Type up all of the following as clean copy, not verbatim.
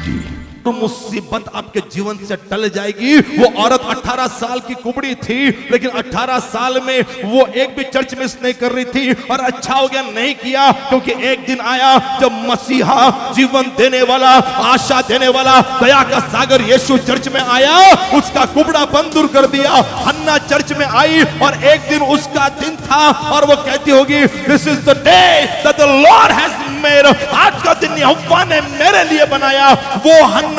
जाएगी, तो मुसीबत आपके जीवन से टल जाएगी। वो औरत 18 साल की कुबड़ी थी, लेकिन 18 साल में वो एक भी चर्च मिस नहीं कर रही थी। और अच्छा हो गया नहीं किया, क्योंकि एक दिन आया जब मसीहा, जीवन देने वाला, आशा देने वाला, दया का सागर यीशु चर्च में आया, उसका कुबड़ा बंद दूर कर दिया। हन्ना चर्च में आई और एक दिन उसका दिन था और वो कहती होगी, this is the day that the Lord has made. आज का दिन यहोवा ने मेरे लिए बनाया। वो हन्ना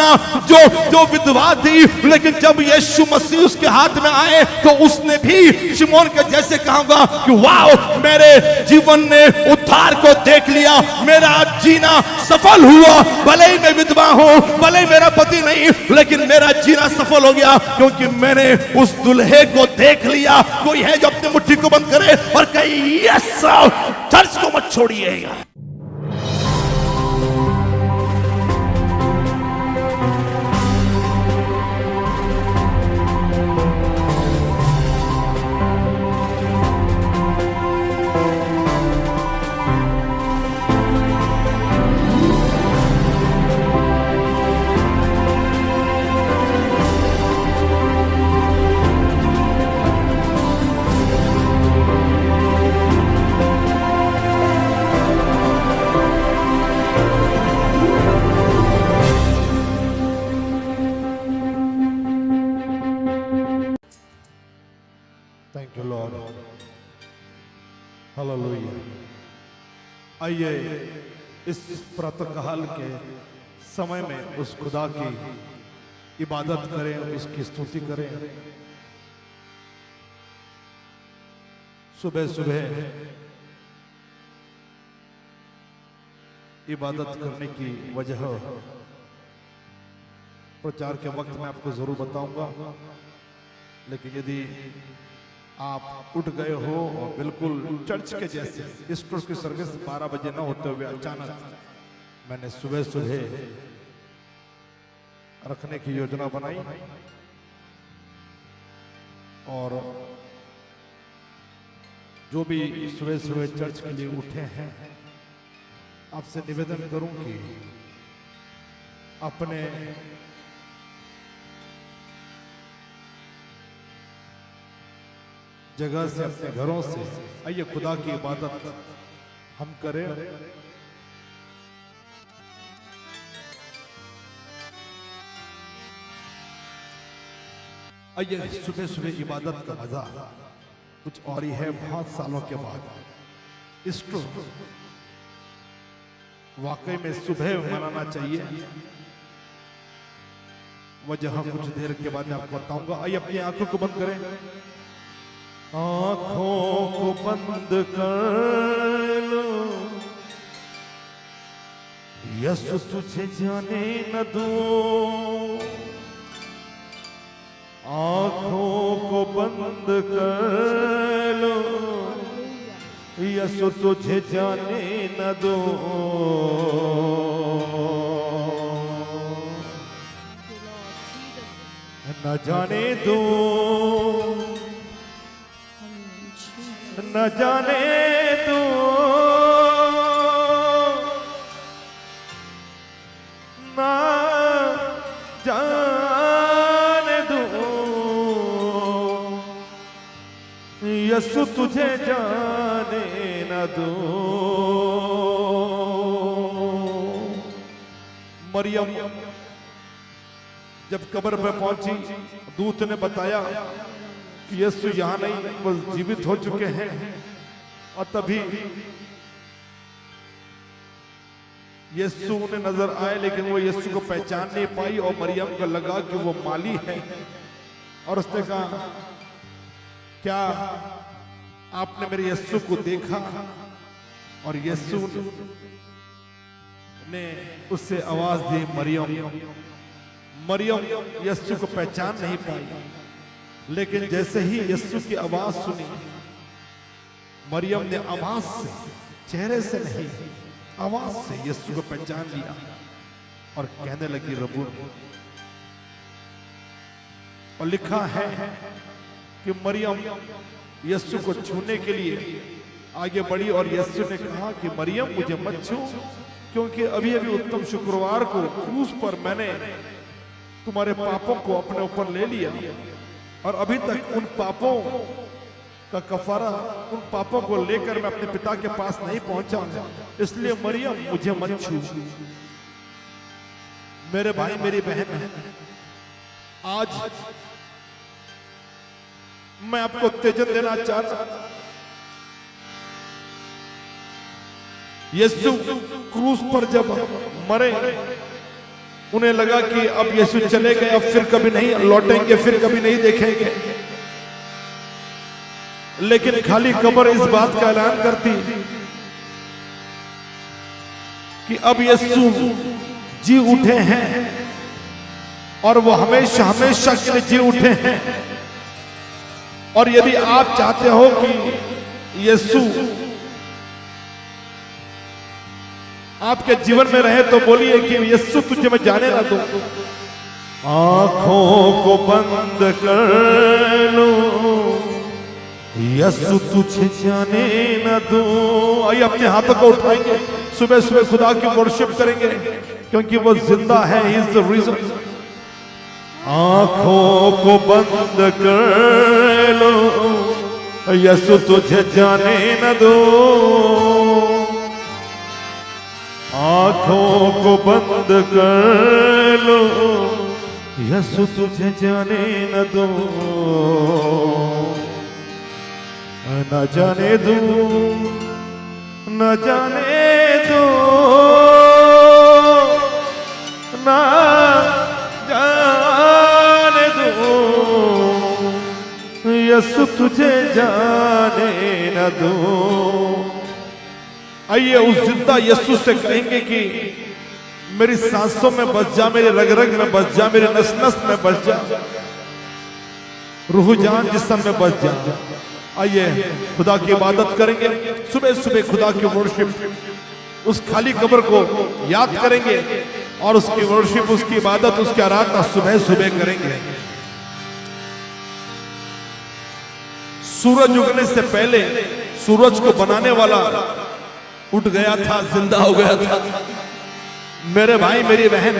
जो विधवा थी, लेकिन जब यीशु मसीह उसके हाथ में आए तो उसने भी शिमोन के जैसे कहूंगा कि वाह, मेरे जीवन ने उद्धार को देख लिया, मेरा जीना सफल हुआ। भले ही मैं विधवा हूं, भले ही मेरा पति नहीं, लेकिन मेरा जीना सफल हो गया, क्योंकि मैंने उस दुल्हे को देख लिया। कोई है जो अपनी मुट्ठी को बंद करे और कहे, यस, चर्च को मत छोड़िएगा। Thank you Lord, hallelujah. आइए इस प्रातःकाल के समय में उस खुदा की इबादत करें, उसकी स्तुति करें। सुबह सुबह इबादत करने की वजह प्रचार के वक्त में आपको जरूर बताऊंगा, लेकिन यदि आप उठ गए हो और बिल्कुल चर्च के जैसे ईस्टर की सर्विस 12 बजे न होते हुए अचानक मैंने सुबह सुबह रखने की योजना बनाई, और जो भी सुबह सुबह चर्च के लिए उठे हैं, आपसे निवेदन करूं कि अपने जगह से, अपने घरों से आइए खुदा की इबादत हम करें। आइए सुबह सुबह इबादत का मजा कुछ और ही है। बहुत सालों के बाद ईस्टर वाकई में सुबह मनाना चाहिए। वजह कुछ देर के बाद मैं आपको बताऊंगा। आइए अपनी आंखों को बंद करें, आंखों को बंद कर लो, यीशु तुझे जाने न दूं। आंखों को बंद कर लो, यीशु तुझे जाने न दूं। न जाने दूं, न जाने दो, न जाने दो, यीशु तुझे जाने न दो। मरियम जब कब्र पे पहुंची, दूत ने बताया कि यीशु यहाँ नहीं, वो जीवित हो चुके हैं। और तभी यीशु उन्हें नजर आए, लेकिन वो यीशु को पहचान नहीं पाई। और मरियम को लगा कि वो माली है, और उसने कहा, क्या आपने मेरे यीशु को देखा? और यीशु ने उससे आवाज दी, मरियम। मरियम यीशु को पहचान नहीं पाई, लेकिन जैसे ही यीशु की आवाज सुनी, मरियम ने आवाज से, चेहरे से नहीं, आवाज से यीशु को पहचान लिया और कहने लगी, रब्बू। और लिखा है कि मरियम यीशु को छूने के लिए आगे बढ़ी, और यीशु ने कहा कि मरियम मुझे मत छू, क्योंकि अभी अभी उत्तम शुक्रवार को क्रूस पर मैंने तुम्हारे पापों को अपने ऊपर ले लिया और अभी तक उन पापों का कफारा, उन पापों को लेकर मैं अपने पिता के पास नहीं पहुंचा। इसलिए मरियम मुझे मत छू। मेरे भाई मेरी बहन, आज मैं आपको उत्तेजन देना चाहता। यीशु क्रूस पर जब मरे, उन्हें लगा कि अब यीशु चले गए, अब फिर कभी नहीं लौटेंगे, फिर कभी नहीं देखेंगे। लेकिन खाली कब्र इस बात का ऐलान करती कि अब यीशु जी उठे हैं और वो हमेशा हमेशा के लिए जी उठे हैं। और यदि आप चाहते हो कि यीशु आपके जीवन में रहे तो बोलिए कि यीशु तुझे मैं जाने ना दूं। आंखों को बंद कर लो, यीशु तुझे जाने ना दूं। आइए अपने हाथों को उठाएंगे, सुबह सुबह खुदा की वर्शिप करेंगे क्योंकि वो जिंदा है। He is the reason. आंखों को बंद कर लो, यीशु तुझे जाने न दो। आंखों को बंद कर लो, यीशु तुझे जाने न दो। न जाने दो, न जाने दो, न जाने दो, यीशु तुझे जाने न दो। आइए उस जिंदा यीशु से कहेंगे कि मेरी सांसों में बस जा, मेरे रग रग में बस जा, मेरे नस नस में बस जा, रूह जान जिस्म में बस जा। आइए खुदा की इबादत करेंगे, सुबह सुबह खुदा की वर्शिप, उस खाली कब्र को याद करेंगे और उसकी वर्शिप, उसकी इबादत, उसकी आराधना सुबह सुबह करेंगे। सूरज उगने से पहले सूरज को बनाने वाला उठ गया था, जिंदा हो गया था। मेरे भाई मेरी बहन,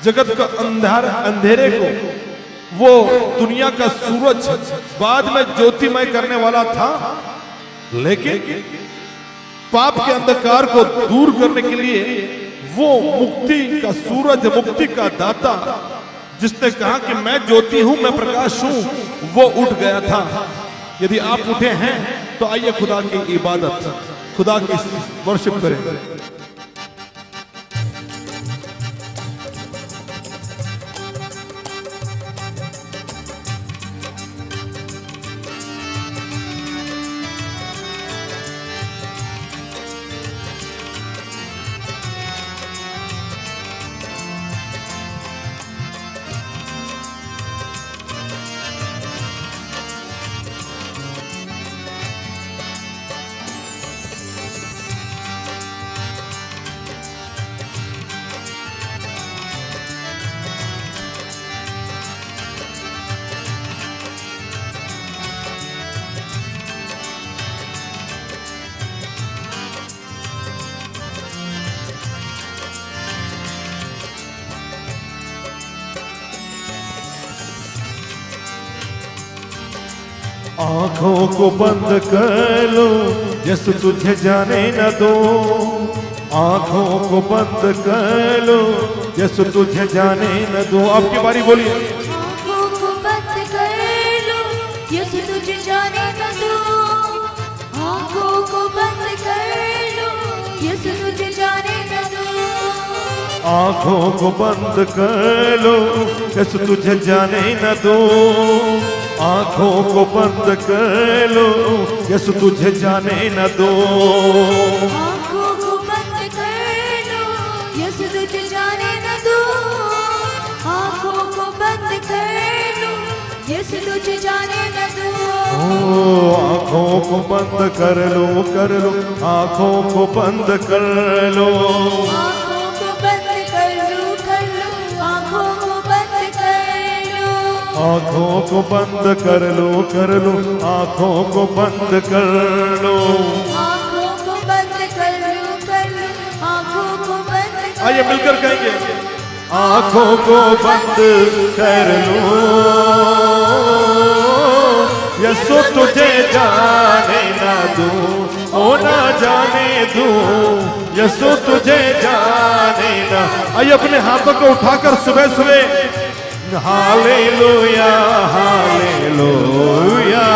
जगत का अंधेरे को वो दुनिया का सूरज बाद में ज्योतिमय करने वाला था, लेकिन पाप के अंधकार को दूर करने के लिए वो मुक्ति का सूरज, मुक्ति का दाता, जिसने कहा कि मैं ज्योति हूं, मैं प्रकाश हूं, वो उठ गया था। यदि आप उठे हैं तो आइए खुदा की इबादत, खुदा की वर्शिप करें। आंखों को बंद कर लो, यीशु तुझे जाने न दो। आंखों को बंद कर लो, यीशु तुझे जाने न दो। आपकी बारी, बोलिए। आंखों को बंद कर लो, यीशु तुझे जाने न दो। आंखों को बंद कर लो, यीशु तुझे जाने न दो। आंखों को बंद कर लो, यीशु तुझे जाने न दो। आंखों को बंद कर लो, यीशु तुझे जाने न दो। आंखों को बंद कर लो, यीशु तुझे जाने न दो। आंखों को बंद कर लो, यीशु तुझे जाने न दो। आंखों को बंद कर लो, कर लो। आंखों को बंद कर लो, आंखों को बंद कर लो, कर लो। आंखों को बंद कर लो, आंखों को बंद कर लो, कर लो। आंखों को बंद कर लो, आंखों को बंद कर लो, आइए मिलकर कहेंगे, आंखों को बंद कर लूं, यसु तुझे जाने ना दूं, ओ ना जाने दूं, यसु तुझे जाने ना। आइए अपने हाथों को उठाकर सुबह सुबह hallelujah hallelujah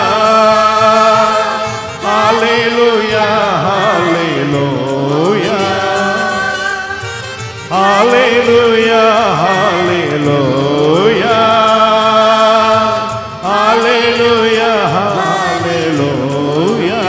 hallelujah hallelujah hallelujah hallelujah hallelujah hallelujah.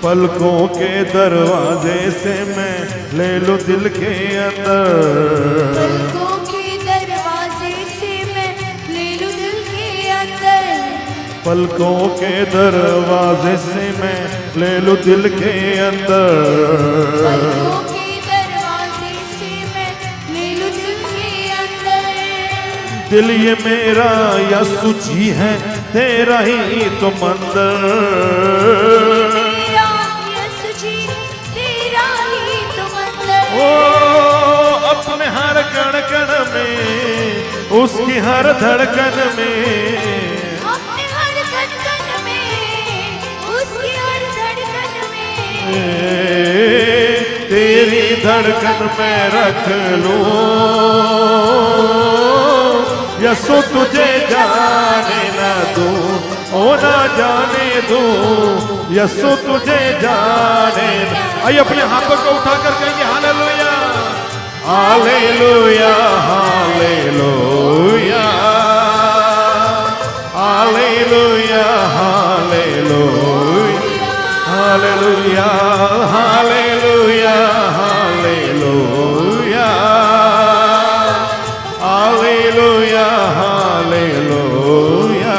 पलकों के दरवाजे से मैं ले लूं दिल के अंदर, पलकों के दरवाजे से मैं ले लूं दिल के अंदर, पलकों के दरवाजे से मैं ले लूं दिल के अंदर। पलकों के दरवाजे से मैं ले लूं दिल के अंदर। दिल ये मेरा यसु जी है, तेरा ही तो मंदिर। तेरा यसु जी, तेरा ही तो मंदिर। ओ अपने हर कण कण में, उसकी हर धड़कन में, अपने हर धड़कन में, उसकी हर धड़कन में, तेरी धड़कन में रख लूं, यसु तुझे जाने ना दूं, ओ ना जाने दूं, यसु तुझे जाने ना। आइए अपने हाथों को उठाकर कहेंगे hallelujah hallelujah hallelujah hallelujah hallelujah hallelujah hallelujah hallelujah hallelujah hallelujah.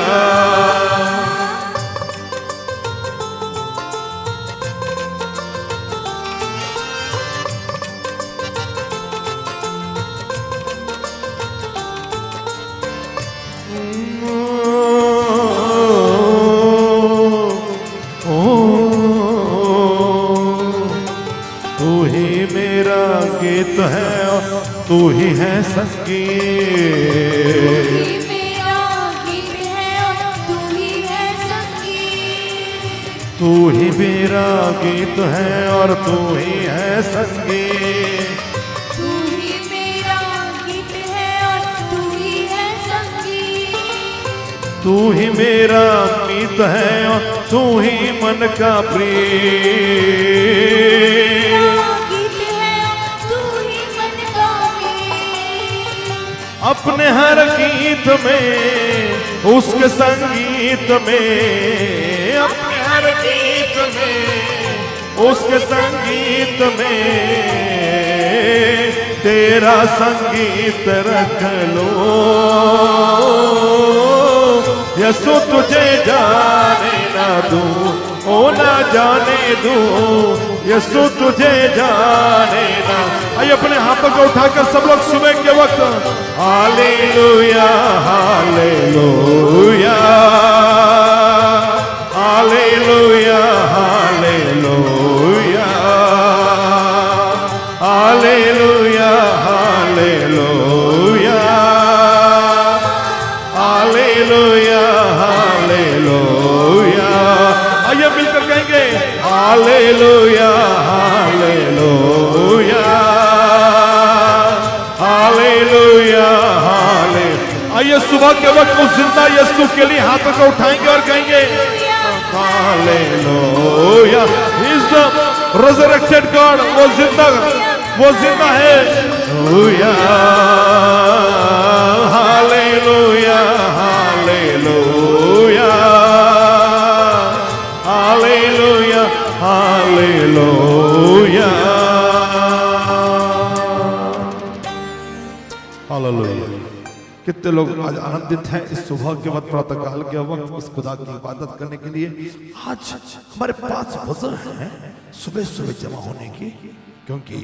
तू ही मेरा गीत है, तू ही है संगीत, तू ही मेरा गीत है और तू ही है संगीत। तू ही मेरा गीत है और तू ही है संगीत, तू ही मेरा गीत है और तू ही है संगीत। तू ही मेरा मीत है और तू ही मन का प्रिय। मेरा गीत है और तू ही मन का मीत। अपने हर गीत में, उसके संगीत में, अपने हर गीत में, उसके संगीत में, तेरा संगीत रख लो, यसु तुझे जाने ना दूं, ओ ना जाने दूं, यसु तुझे जाने ना। आइए अपने हाथों को उठाकर सब लोग सुबह के वक्त hallelujah hallelujah hallelujah hallelujah hallelujah hallelujah hallelujah hallelujah. आइए मिलकर कहेंगे हालेलुया हालेलुया हालेलुया हालेलुया। आइए सुबह के वक्त उस जिंदा यीशु के लिए हाथों को उठाएंगे और कहेंगे hallelujah. He is the resurrected God। वो जिंदा है। Hallelujah hallelujah hallelujah hallelujah hallelujah. कितने लोग आज आनंदित हैं इस सुबह के वक्त, प्रातः काल के वक्त इस खुदा की इबादत करने के लिए। आज हमारे पास वजह है सुबह सुबह जमा होने की, क्योंकि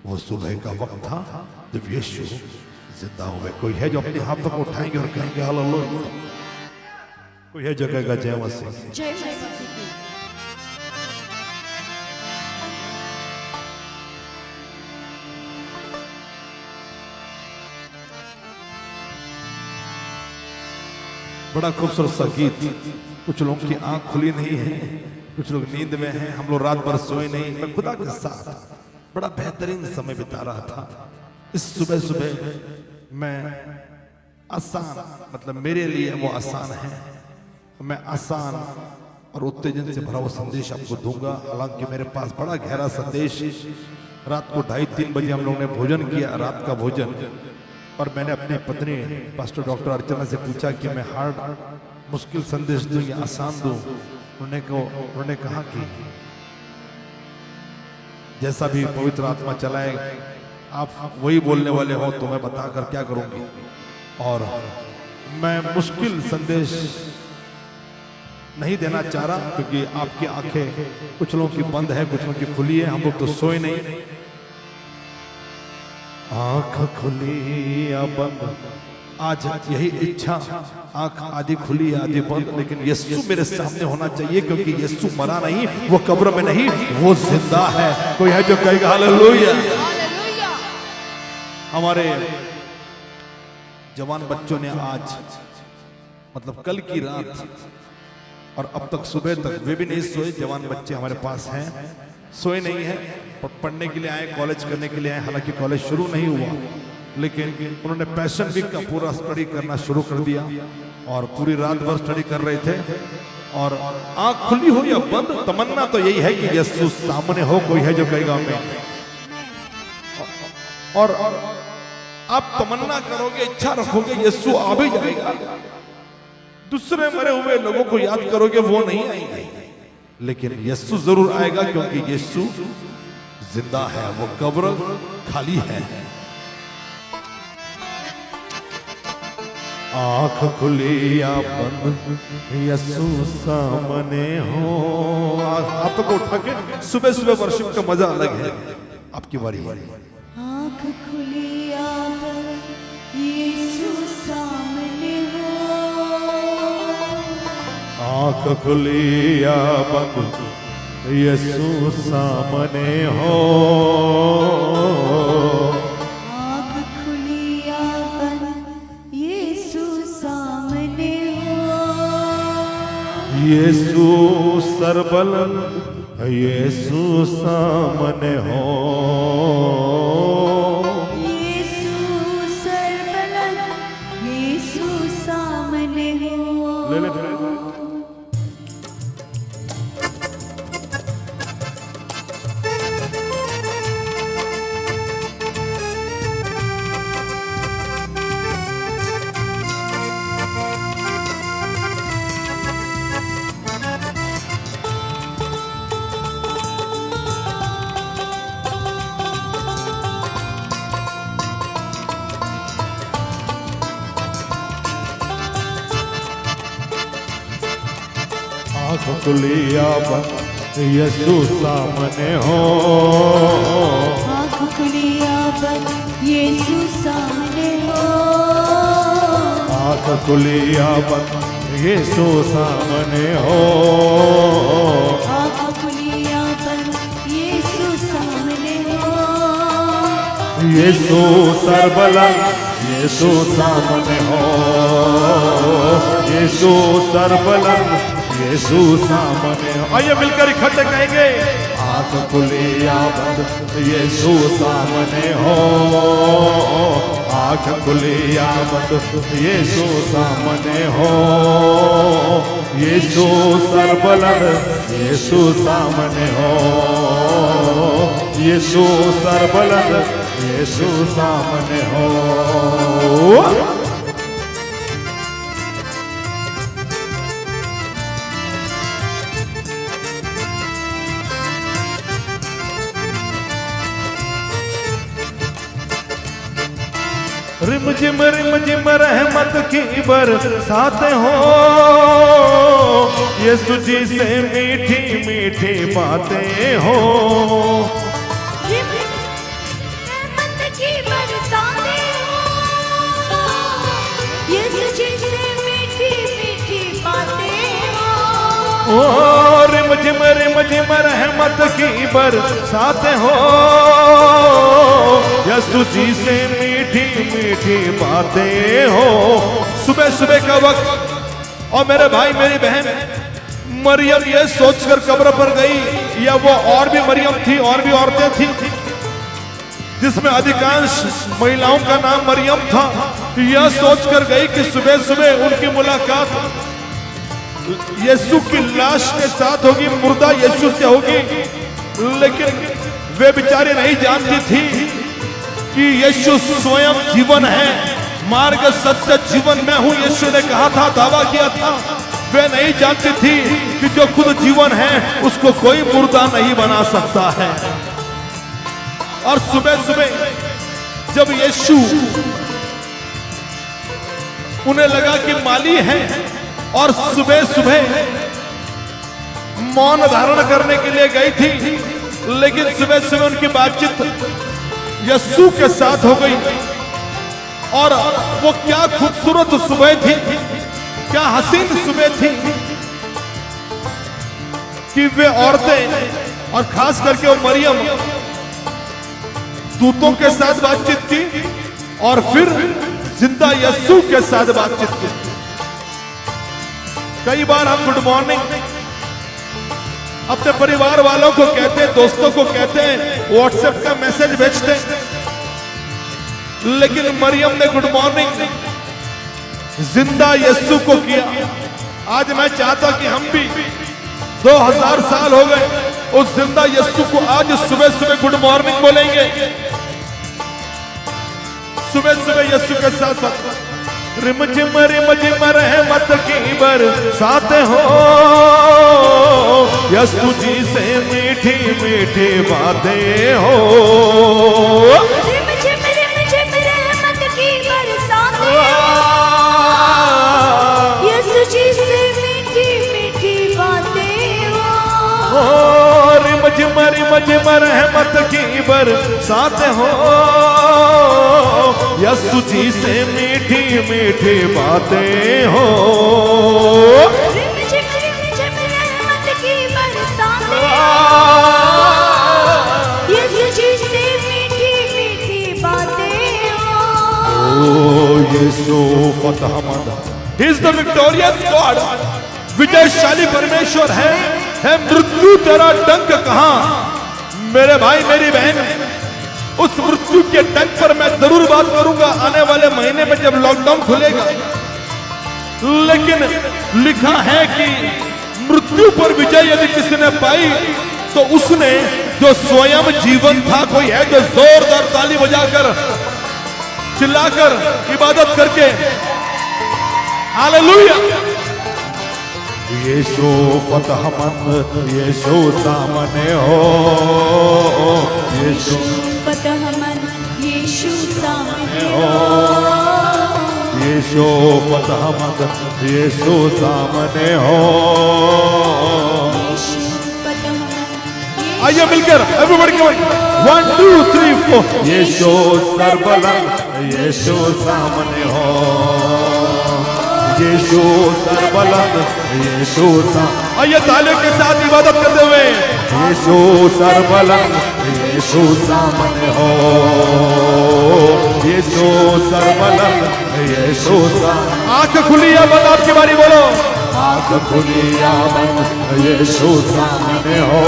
वो सुबह का वक्त था जब यीशु जिंदा हुए। कोई है जो अपने हाथ तक उठाएंगे और कहेंगे हालेलुया? कोई है जो कहेगा जय मसीह? जय मसीह की। बड़ा खूबसूरत सा गीत। कुछ लोगों की आंख खुली नहीं है, कुछ लोग नींद में हैं, हम लोग रात भर सोए नहीं। मैं खुदा के साथ बड़ा बेहतरीन समय बिता रहा था। इस सुबह सुबह मैं आसान, मतलब मेरे लिए वो आसान है, मैं आसान और उत्तेजन से भरा हुआ संदेश आपको दूंगा। हालांकि मेरे पास बड़ा गहरा संदेश। रात को 2:30-3 बजे हम लोगों ने भोजन किया, रात का भोजन, और मैंने अपनी पत्नी पास्टर डॉक्टर अर्चना से पूछा कि मैं हार्ड मुश्किल संदेश दूं या आसान दूं। उन्होंने कहा कि जैसा भी पवित्र आत्मा चलाए, आप वही बोलने वाले हो, तो मैं बताकर क्या करूंगी। और मैं मुश्किल संदेश नहीं देना चाह रहा, क्योंकि आपकी आंखें कुछ लोगों की बंद है, कुछ लोगों की खुली है, हम लोग तो सोए नहीं। आंख खुली या बंद, आज यही इच्छा, आंख आधी खुली आधी बंद, लेकिन यीशु मेरे सामने होना चाहिए, क्योंकि यीशु मरा नहीं, वो कब्र में नहीं, वो जिंदा है। कोई है जो कहेगा हालेलुया? हमारे जवान बच्चों ने आज, मतलब कल की रात और अब तक सुबह तक वे भी नहीं सोए। जवान बच्चे हमारे पास हैं, सोए नहीं है, पढ़ने के लिए आए, कॉलेज करने के लिए आए। हालांकि कॉलेज शुरू नहीं हुआ, लेकिन उन्होंने पैशन वीक का पूरा स्टडी करना शुरू कर दिया और पूरी रात भर स्टडी कर रहे थे। और आंख खुली हो या बंद, तमन्ना तो यही है कि यीशु सामने हो। कोई है जो कहेगा मैं? और आप तमन्ना करोगे, इच्छा रखोगे, यीशु आ भी जाएगा। दूसरे मरे हुए लोगों को याद करोगे, वो नहीं आएंगे, लेकिन यीशु जरूर आएगा, क्योंकि यीशु जिंदा है, वो कब्र खाली है। आंख खुली या बंद, यीशु सामने हो। हाथों को उठा के सुबह सुबह वर्शिप का मजा अलग है। आपकी बारी। आँख खुली या बंद, यीशु सामने हो। आंख खुली या बंद, यीशु सामने हो। आँख खुली या बंद, यीशु सामने हो। यीशु सर्वबलंद, यीशु सामने हो। यीशु सर्वबलंद, यीशु सामने हो। ले ले आँख खुली या बंद, यीशु सामने हो। आँख खुली या बंद, यीशु सामने हो। आँख खुली या बंद, यीशु सामने हो। आँख खुली या बंद, यीशु सामने हो। यीशु सर्वबलंद, यीशु सामने हो। यीशु सर्वबलंद, यीशु सामने हो। आइए मिलकर इकट्ठे कहेंगे, आँख खुली या बंद, यीशु सामने हो। आँख खुली या बंद, यीशु सामने हो। यीशु सर्वबलंद, यीशु सामने हो। यीशु सर्वबलंद, यीशु सामने हो। रिम झिम रहमत की बरसात हो, यीशु जी से मीठी मीठी बातें हो। रहमत की बरसातें हो, यीशु जी से मीठी मीठी बातें हो। ओ रिम झिम रहमत की बरसातें हो, यीशु जी से मीठी मीठी बातें हो। सुबह सुबह का वक्त और मेरे भाई मेरी बहन मरियम ये सोचकर कब्र पर गई, या वो और भी मरियम थी, और भी औरतें थी जिसमें अधिकांश महिलाओं का नाम मरियम था, यह सोचकर गई कि सुबह सुबह उनकी मुलाकात यीशु की लाश के साथ होगी, मुर्दा यीशु से होगी। लेकिन वे बेचारी नहीं जानती थी कि यीशु स्वयं जीवन है, मार्ग सत्य जीवन मैं हूं, यीशु ने कहा था, दावा किया था। वे नहीं जानती थी कि जो खुद जीवन है उसको कोई मुर्दा नहीं बना सकता है। और सुबह सुबह जब यीशु उन्हें लगा कि माली है, और सुबह सुबह मौन धारण करने के लिए गई थी, लेकिन सुबह सुबह उनकी बातचीत यीशु के साथ हो गई। और वो क्या खूबसूरत सुबह थी, क्या हसीन सुबह थी कि वे औरतें और खास करके वो मरियम दूतों के साथ बातचीत की और फिर जिंदा यीशु के साथ बातचीत की। कई बार हम गुड मॉर्निंग अपने परिवार वालों को कहते हैं, दोस्तों को कहते हैं, व्हाट्सएप का मैसेज भेजते हैं, लेकिन मरियम ने गुड मॉर्निंग जिंदा यीशु को किया। आज मैं चाहता कि हम भी 2000 साल हो गए उस जिंदा यीशु को आज सुबह सुबह गुड मॉर्निंग बोलेंगे, सुबह सुबह यीशु के साथ रिम झिम रहमत की बरसात हो, यीशु जी से मीठी मीठी बातें हो। रिम झिम रहमत की बरसातें हो, यीशु जी से मीठी मीठी बातें हो। रिम झिम रहमत की बरसात हो, यीशु जी से मीठी मीठी बातें हो। रिम झिम रहमत की बरसातें हो, यीशु जी से मीठी मीठी बातें हो। यीशु फतहमंद, He is the victorious God, विजयशाली परमेश्वर है मृत्यु तेरा डंक कहां। मेरे भाई मेरी बहन, उस मृत्यु के डंक पर मैं जरूर बात करूंगा आने वाले महीने में जब लॉकडाउन खुलेगा। लेकिन लिखा है कि मृत्यु पर विजय यदि किसी ने पाई तो उसने जो स्वयं जीवन था। कोई है जो जोरदार ताली बजाकर चिल्लाकर इबादत करके हालेलुया। यीशु फतहमंद, यीशु सामने हो, यीशु फतहमंद, यीशु सामने हो, यीशु फतहमंद, यीशु सामने हो। यीशु फतहमंद। आइए मिलकर एवरीबॉडी कम 1 2 3 4। यीशु सर्वबलंद, यीशु सामने हो, यीशु सर्वबलंद, यीशु सामने। आइए तालियों के साथ इबादत करते हुए यीशु सर्वबलंद, यीशु सामने हो, यीशु सर्वबलंद, यीशु सामने। आंख खुली या बंद, आपकी बारी बोलो। आंख खुली या बंद, यीशु सामने हो,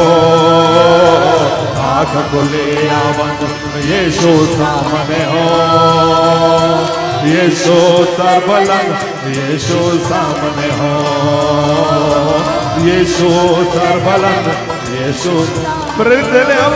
आंख खुली या बंद, यीशु सामने हो, यीशु सर्वबलंद, यीशु सामने हो, यीशु सर्वबलंद, यीशु। प्रेरित ले ले हम।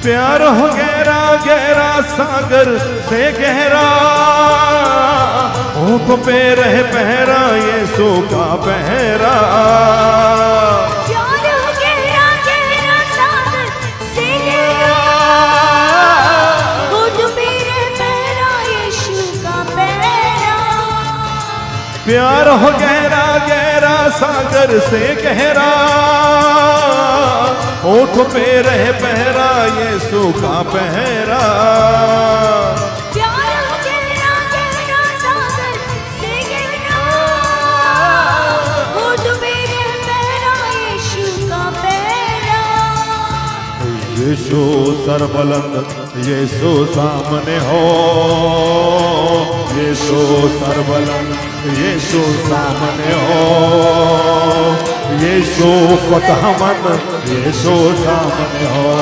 प्यार हो गहरा गहरा सागर से गहरा, होठ पे रह पहरा यीशु का पहरा। प्यार हो गहरा गहरा सागर से गहरा, होठ पे रह पहरा यीशु का पहरा। प्यार हो गहरा गहरा सागर से गहरा, होठ पे रह पहरा यीशु का पहरा। प्यार हो गहरा गहरा सागर से गहरा, होठ पे रह पहरा यीशु का पहरा। यीशु सरबलंद यीशु सामने हो, यीशु सरबलंद यीशु सामने हो, यीशु फतहमंद यीशु सामने हो,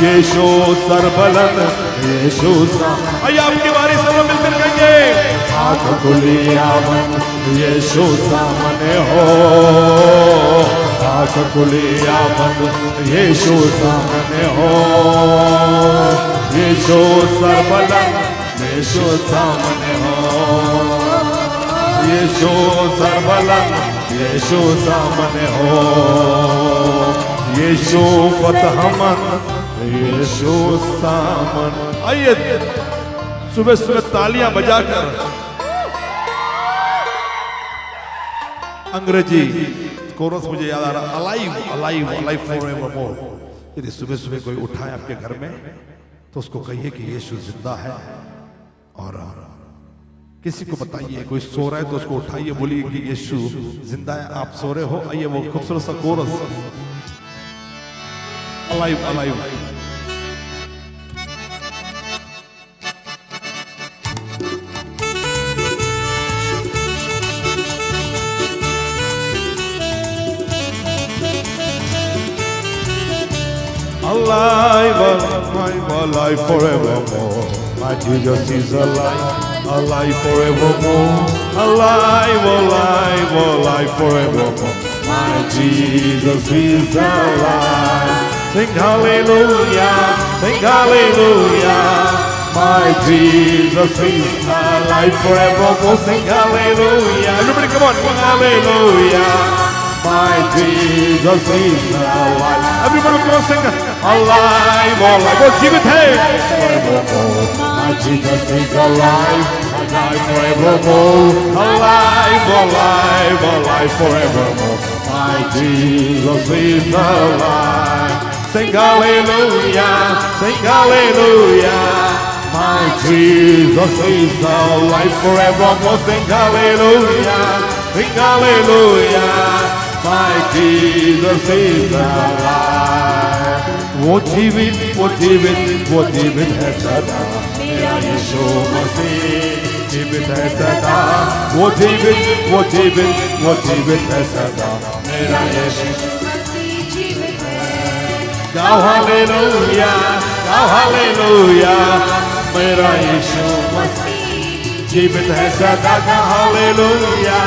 यीशु सरबलंद यीशु सामने। आइए आपकी बारी सब मिलकर कहेंगे, आँख खुली आमन यीशु सामने हो, आँख खुली आमन यीशु सामने हो, यीशु सरबलंद यीशु सामने हो, यीशु सरबलंद यीशु सामने हो, यीशु फतहमंद यीशु सामने। आइए सुबह सुबह तालियां बजाकर अंग्रेजी कोरस मुझे याद आ रहा, अलाइव अलाइव अलाइव फॉरएवरमोर। यदि सुबह सुबह कोई उठाए आपके घर में तो उसको कहिए कि यीशु जिंदा है। और किसी को बताइए कोई सो रहा है तो उसको उठाइए, बोलिए कि यीशु जिंदा है, आप सो रहे हो। आइए वो खूबसूरत सा chorus, alive alive. Alive, alive, alive forevermore. My Jesus is alive, alive forevermore. Alive, alive, alive forevermore. My Jesus is alive. Sing hallelujah, sing hallelujah. My Jesus is alive forevermore. Sing hallelujah. Everybody come on, sing hallelujah. My Jesus is alive. Everybody come on, sing alive, alive. Oh, give it, hey. Forevermore. My Jesus is alive, alive forevermore. Alive, alive, alive forevermore. My Jesus is alive. Sing hallelujah, sing hallelujah. My Jesus is alive forevermore. Sing hallelujah, sing hallelujah. My Jesus is alive. वो जीवित है सदा, मेरा यीशु मसीह जीवित है सदा। वो जीवित है सदा, मेरा यीशु मसीह जीवित है। गाओ हालेलुया, गाओ हालेलुया। मेरा यीशु मसीह जीवित है सदा, गाओ हालेलुया।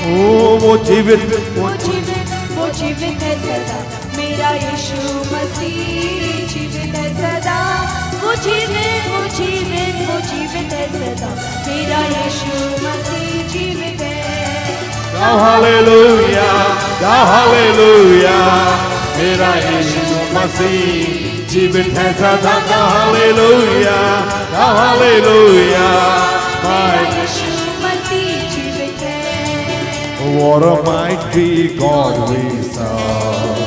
ओ वो जीवित है सदा, मेरा यीशु मसीह जीवित है सदा। वो जीवित है सदा, मेरा यीशु मसीह जीवित है। गाओ हालेलुया, गाओ हालेलुया। मेरा यीशु मसीह जीवित है सदा, गाओ हालेलुया, गाओ hallelujah. What a mighty God we serve.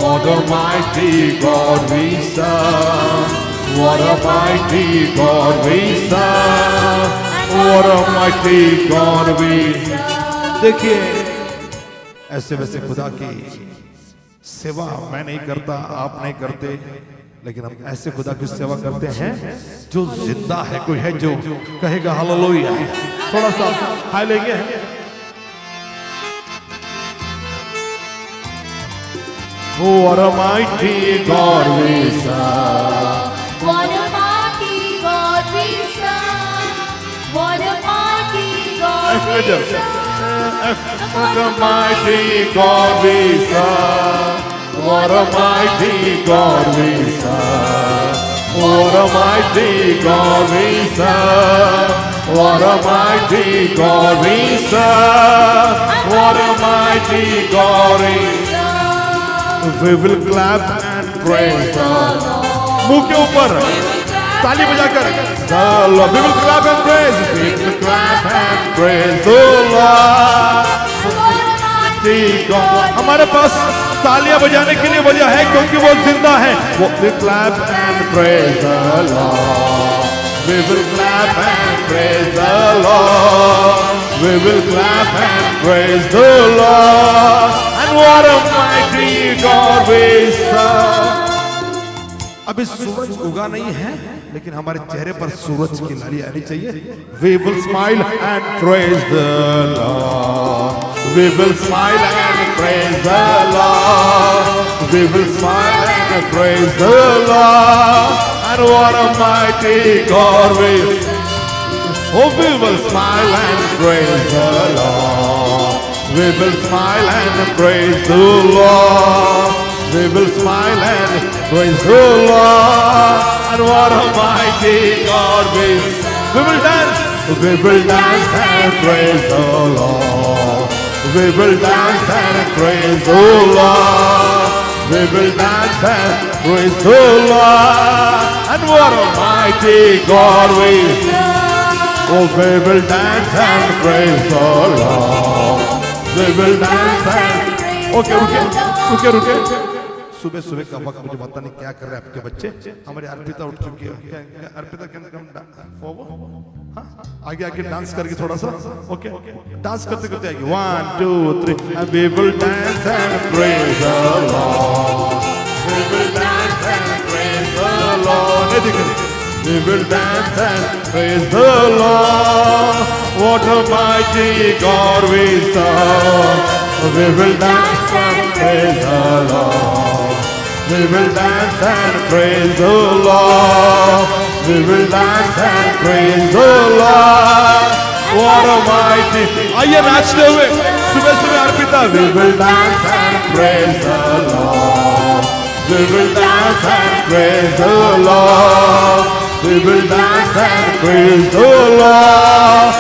What a mighty God we serve. What a mighty God we serve. What a mighty God we serve. देखिए ऐसे वैसे खुदा की सेवा मैं नहीं करता, आप नहीं करते, लेकिन हम ऐसे खुदा की सेवा करते हैं जो जिंदा है। कोई है जो कहेगा हालेलुया? थोड़ा सा हाय लेंगे। What a mighty God we serve. What a mighty God we serve. What a mighty God we serve. What a mighty God we serve. What a mighty God we serve. What a mighty God we serve. What a mighty God we serve. What a mighty God we serve. We will clap and praise the Lord. मुंह के ऊपर ताली बजाकर the Lord. We will clap and praise. We will clap and praise the Lord. हमारे पास तालियां बजाने के लिए वजह है क्योंकि वो जिंदा है. We will clap and praise the Lord. We will clap and praise the Lord. We will clap and praise the Lord. And what a mighty God we serve. अभी सूरज उगा नहीं है लेकिन हमारे चेहरे पर सूरज की लाली आनी चाहिए. We will smile and praise the Lord. We will smile and praise the Lord. We will smile and praise the Lord. And what a mighty God we serve. Oh, we will smile and praise the Lord. We will smile and praise the Lord. We will smile and praise the Lord. And what a mighty God we serve. We will dance. We will dance and praise the Lord. We will dance and praise the Lord. We will dance and praise the Lord. And what a mighty God we serve. Oh, we will dance and praise the Lord. We will dance and okay, रुके. सुबह सुबह का वक्त मुझे पता नहीं क्या कर रहे हैं आपके बच्चे. हमारी अर्पिता उठ चुकी है. Arpita can come forward. आगे आगे डांस करके थोड़ा सा. ओके डांस करते करते आगे 1 2 3 and we will dance and praise the Lord. We will dance and praise the Lord. We will dance and praise the Lord. What a mighty God we serve. We will dance and praise the Lord. We will dance and praise the Lord. We will dance and praise the Lord. What a mighty. आइए नाचते हुए सुबह सुबह Arpita. We will dance and praise the Lord. We will dance and praise the Lord. We will dance and praise the Lord.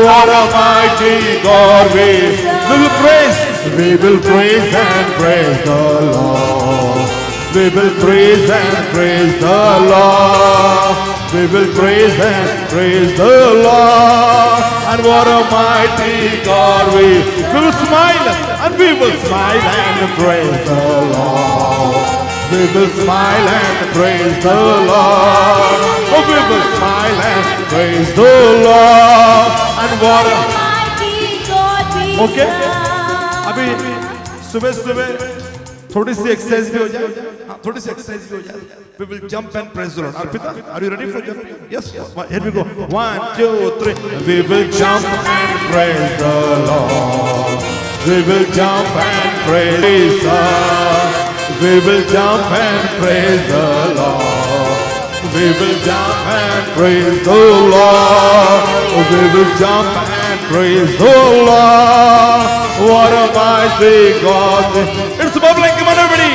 What a mighty God we serve. We will praise. We will praise and praise the Lord. We will praise and praise the Lord. We will praise and praise the Lord. And what a mighty God we will smile and we will smile and praise the Lord. We will smile and praise the Lord. Oh, we will smile and praise the Lord. And what a mighty God we okay. serve. अभी सुबह सुबह थोड़ी सी exercise भी हो जाए. थोड़ी सी exercise भी हो जाए. We will jump and praise the Lord. Arpita, are you ready for jumping? Yes. Here we go. 1 2 3. We will jump and praise the Lord. We will jump and praise God. We will jump and praise the Lord. We will jump and praise the Lord. We will jump and praise the Lord. What a mighty God. It's bubbling, come on everybody.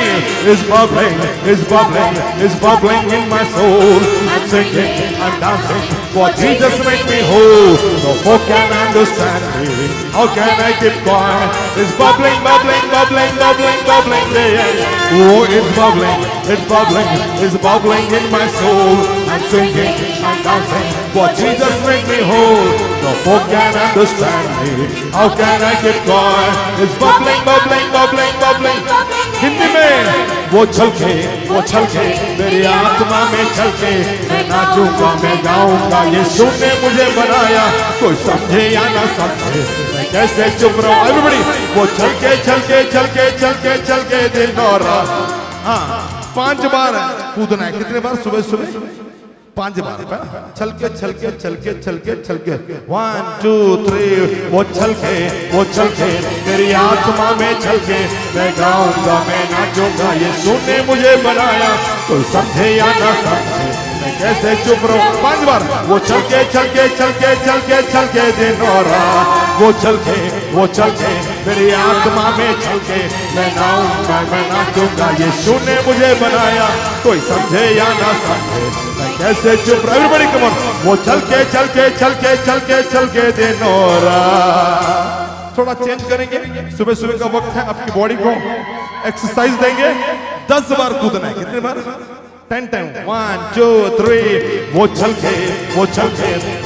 It's bubbling, it's bubbling, it's bubbling in my soul. I'm singing, I'm dancing, for Jesus made me whole. No folk can understand me. How can I keep quiet? It's bubbling, bubbling, bubbling, bubbling, bubbling. Yeah. Oh, it's bubbling, it's bubbling, it's bubbling in my soul. I'm singing, I'm dancing, for Jesus made me whole. No folk can understand me. How can I keep quiet? It's bubbling, bubbling, bubbling, bubbling. Hindi में वो छलके मेरी आत्मा में छलके. मैं नाचूंगा, मैं गाऊंगा, यीशु ने मुझे बनाया. कोई समझे या ना समझे, मैं कैसे चुप रहूं. एवरीबॉडी वो छलके दिन और रात. हाँ 5 बार कूदना है. कितने बार? सुबह सुबह 5 बार. छलके 1 2 3. वो छलके मेरी आत्मा में छलके. मैं गाऊंगा, मैं नाचूंगा, यीशु ने मुझे बनाया. कोई समझे या ना समझे, मैं कैसे चुप रहूं. 5 बार वो छलके दिन और रात. वो चल के मेरी आत्मा में चल के मैं गाऊंगा मैं नाचूंगा। यीशु ने मुझे बनाया, कोई समझे या ना समझे मैं कैसे चुप रहा। Everybody come on. वो चल के दिन और रात। थोड़ा चेंज करेंगे, सुबह सुबह का वक्त है, आपकी बॉडी को एक्सरसाइज देंगे। 10 बार कूदना है। कितने बार? 10 टाइम। 1 2 3। वो चल के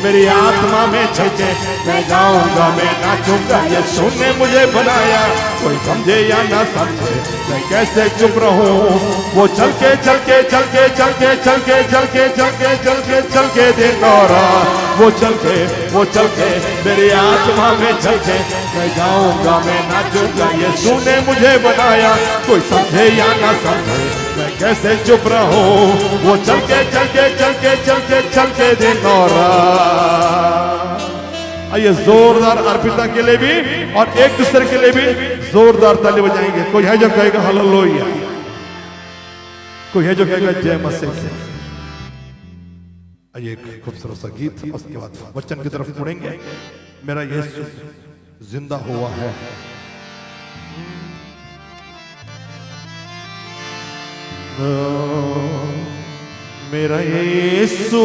मेरी आत्मा में चल के मैं गाऊंगा मैं नाचूंगा। यीशु ने मुझे बनाया, कोई समझे या ना समझे मैं कैसे चुप रहूं। वो चल के दिन और रात। वो चल के मेरी आत्मा में चल के मैं गाऊंगा मैं नाचूंगा। यीशु ने मुझे बनाया, कोई समझे या ना समझे मैं कैसे चुप रहूं। वो चल के दिन और रात। आइए जोरदार अर्पिता के लिए भी और एक दूसरे के लिए भी जोरदार ताली बजाएंगे। कोई है जो कहेगा हालेलुया, कोई है जो कहेगा जय मसीह। आइए एक खूबसूरत सा गीत, उसके बाद वचन की तरफ मुड़ेंगे। मेरा यीशु जिंदा हुआ है। मेरा यीशु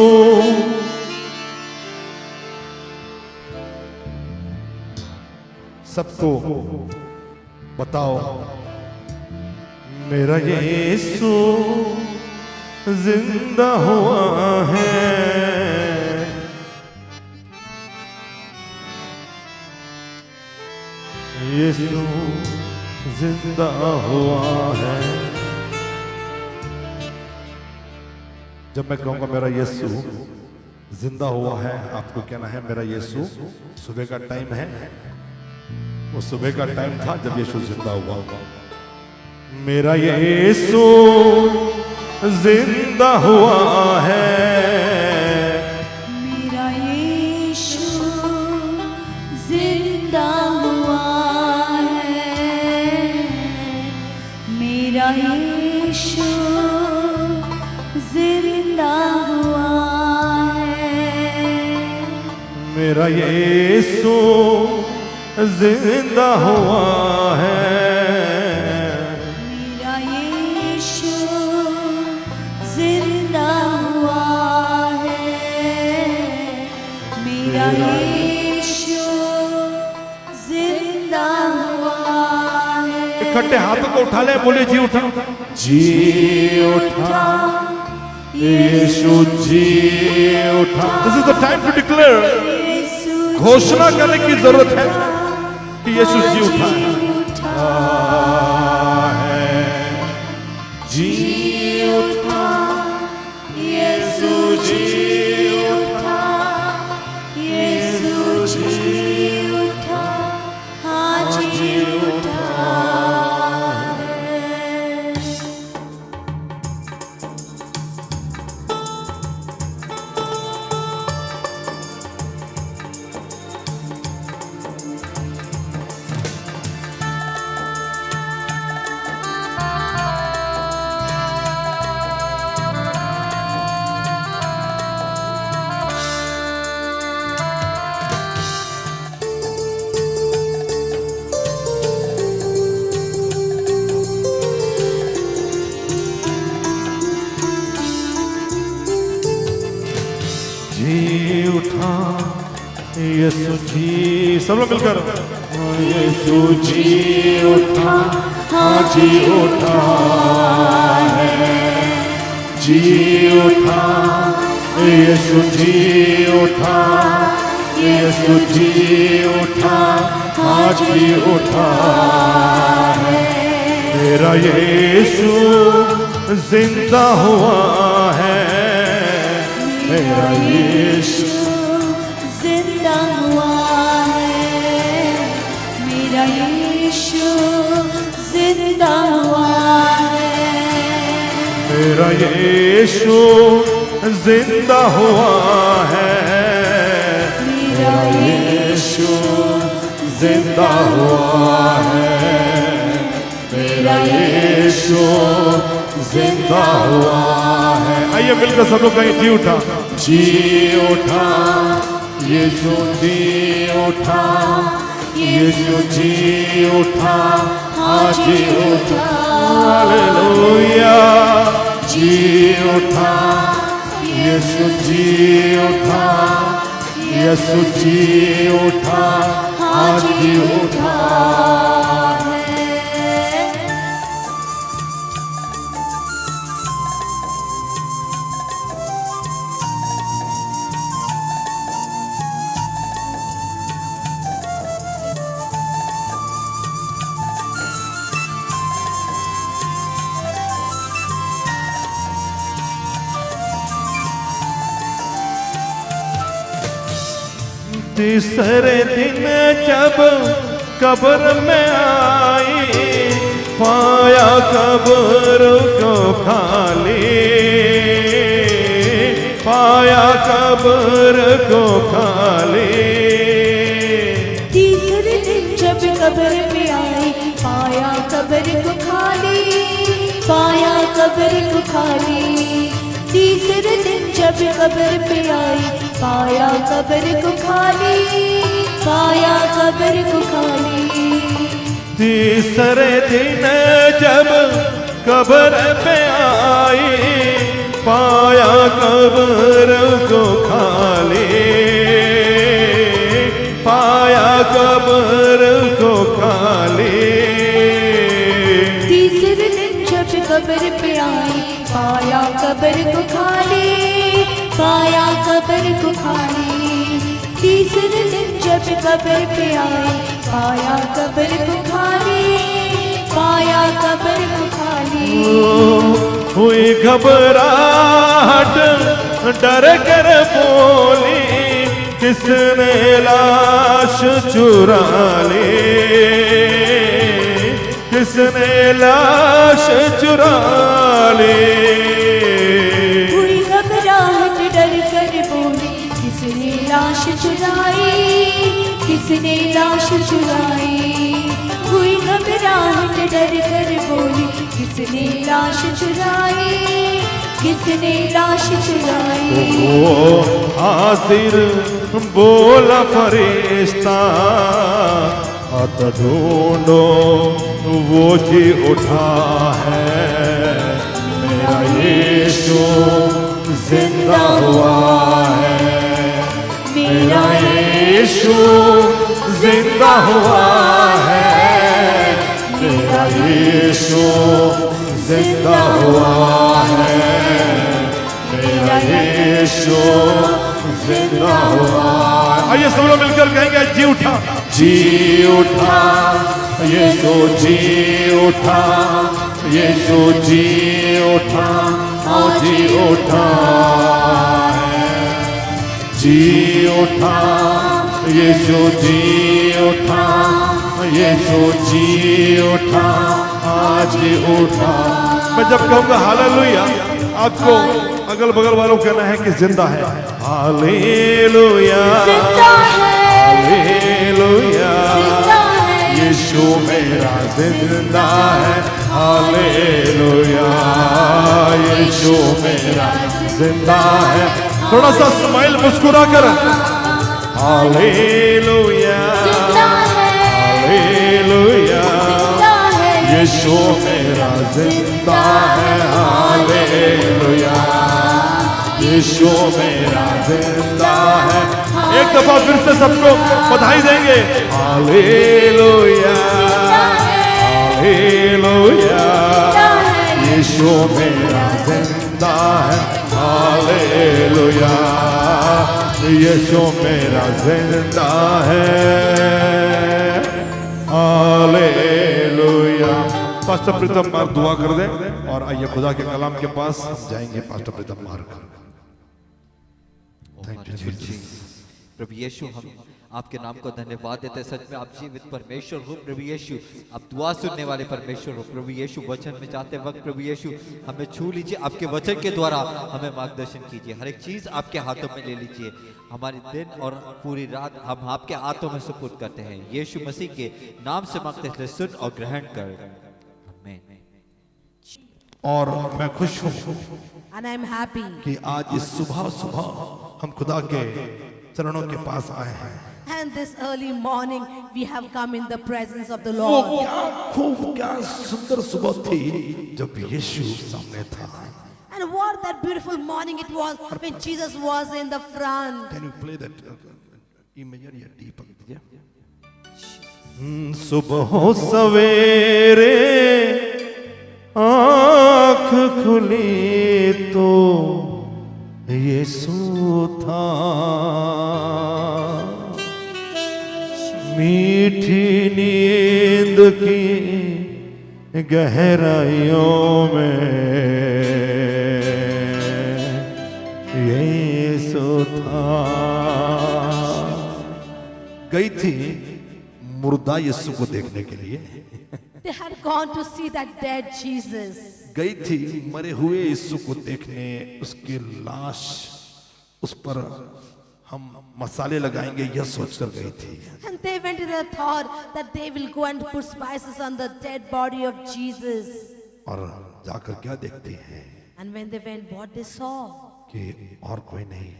सबको बताओ, मेरा यीशु जिंदा हुआ है। यीशु जिंदा हुआ है। जब मैं कहूंगा मेरा यीशु जिंदा हुआ है, आपको कहना है मेरा यीशु सुबह का टाइम है। वो सुबह का टाइम था जब यीशु जिंदा हुआ। मेरा यीशु जिंदा हुआ है। मेरा यीशु जिंदा हुआ है। मेरा यीशु जिंदा हुआ है। मेरा यीशु जिंदा हुआ है। मेरा यीशु जिंदा हुआ है। मेरा यीशु जिंदा हुआ है। इकट्ठे हाथों को उठा ले, बोले जी उठा, जी उठा, यीशु जी उठा। This is the time to declare, घोषणा करने की जरूरत है कि यीशु जी उठा है। जी उठा, यीशु जी उठा, यीशु जी उठा, हाँ जी उठा है। जी उठा, यीशु जी, सब लोग मिलकर, यीशु जी उठा, हाँ जी उठा है। जी उठा, यीशु जी उठा, यीशु जी उठा, हाँ जी उठा है। मेरा यीशु जिंदा हुआ है। मेरा यीशु जिंदा हुआ है। मेरा यीशु जिंदा हुआ है। मेरा यीशु जिंदा हुआ है। मेरा यीशु जिंदा हुआ है। मेरा यीशु जिंदा हुआ है। आइए मिलकर सब लोग कहें जी उठा, जी उठा, यीशु जी उठा, यीशु जी उठा, हाँ जी उठा, हालेलुया, जी उठा, यीशु जी उठा, यीशु जी उठा, हाँ जी उठा। तीसरे दिन जब कब्र में आई, पाया कब्र को खाली, पाया कब्र को खाली। तीसरे दिन जब कब्र में आई, पाया कब्र को खाली, पाया कब्र को खाली। तीसरे दिन जब कब्र पे आई, पाया कब्र को खाली, पाया कब्र को खाली। तीसरे दिन जब कब्र पे आई, पाया कब्र को खाली, पाया कब्र को खाली। तीसरे दिन जब कब्र पे आई, पाया कब्र को खाली, पाया कब्र को खाली। तीसरे दिन जब कब्र पे आई, पाया कब्र को खाली, पाया कब्र को खाली। हुई घबराहट, डर कर बोली, किसने लाश चुरा ली, किसने लाश चुरा ली। हुई घबराहट, डर कर बोली, किसने लाश चुराई, किसने लाश चुराई। हुई घबराहट, डर कर बोली, किसने लाश चुराई, किसने लाश चुराई। ओ हाजिर बोला फरिश्ता, हाथ ढूंढो वो जी उठा है, मेरा यीशु जिंदा हुआ है, मेरा यीशु जिंदा हुआ है, मेरा यीशु जिंदा हुआ है, मेरा यीशु जिंदा हुआ है। आइए सब लोग मिलकर कहेंगे जी उठा, जी उठा, यीशु जी उठा, यीशु जी उठा, हाँ जी उठा है, जी उठा, यीशु जी उठा, यीशु जी उठा, आज उठा। मैं जब कहूँगा हालेलुया, आपको अगल बगल वालों को कहना है कि जिंदा है। हालेलुया, हालेलुया, यीशु मेरा जिंदा है। हालेलुया, यीशु मेरा जिंदा है। थोड़ा सा स्माइल मुस्कुरा कर। हालेलुया, हालेलुया, यीशु मेरा जिंदा है। हालेलुया, यीशु मेरा जिंदा है। एक दफा फिर से सबको बधाई देंगे। हालेलुया, हालेलुया, यीशु मेरा जिंदा है। हालेलुया, यीशु मेरा जिंदा है। हालेलुया। पास्टर प्रीतम मार्क दुआ कर दे और आइए खुदा के कलाम के पास जाएंगे। Pastor Pritam Mark. Thank you Jesus. प्रभु यीशु, हम आपके नाम को धन्यवाद देते हैं। सच में आप जीवित परमेश्वर हो प्रभु यीशु, आप दुआ सुनने वाले परमेश्वर हो प्रभु यीशु। वचन में जाते वक्त प्रभु यीशु हमें छू लीजिए, आपके वचन के द्वारा हमें मार्गदर्शन कीजिए। हर एक चीज आपके हाथों में ले लीजिए। हमारे दिन और पूरी रात हम आपके हाथों में सुपुर्द करते हैं। यीशु मसीह के नाम से मांगते हैं, सुन और ग्रहण कर। आमीन। और मैं खुश हूँ And I'm happy कि आज इस सुबह सुबह हम खुदा के चरणों के पास आए हैं। And this early morning, we have come in the presence of the वो Lord. क्या खूब, क्या सुंदर सुबह थी जब यीशु सामने था। And what that beautiful morning it was when Jesus was in the front. Can you play that E major या D पकड़ दीजिए। सुबह सवेरे आँख खुली तो यीशु था, मीठी नींद की गहराइयों में यीशु था। गई थी मुर्दा यीशु को देखने के लिए, They had gone to see that dead Jesus. गई थी मरे हुए यीशु को देखने, उसकी लाश उस पर हम मसाले लगाएंगे यह सोचकर गई थी। And they went with the thought that they will go and put spices on the dead body of Jesus. और जाकर क्या देखते हैं And when they went, what they saw? कि और कोई नहीं,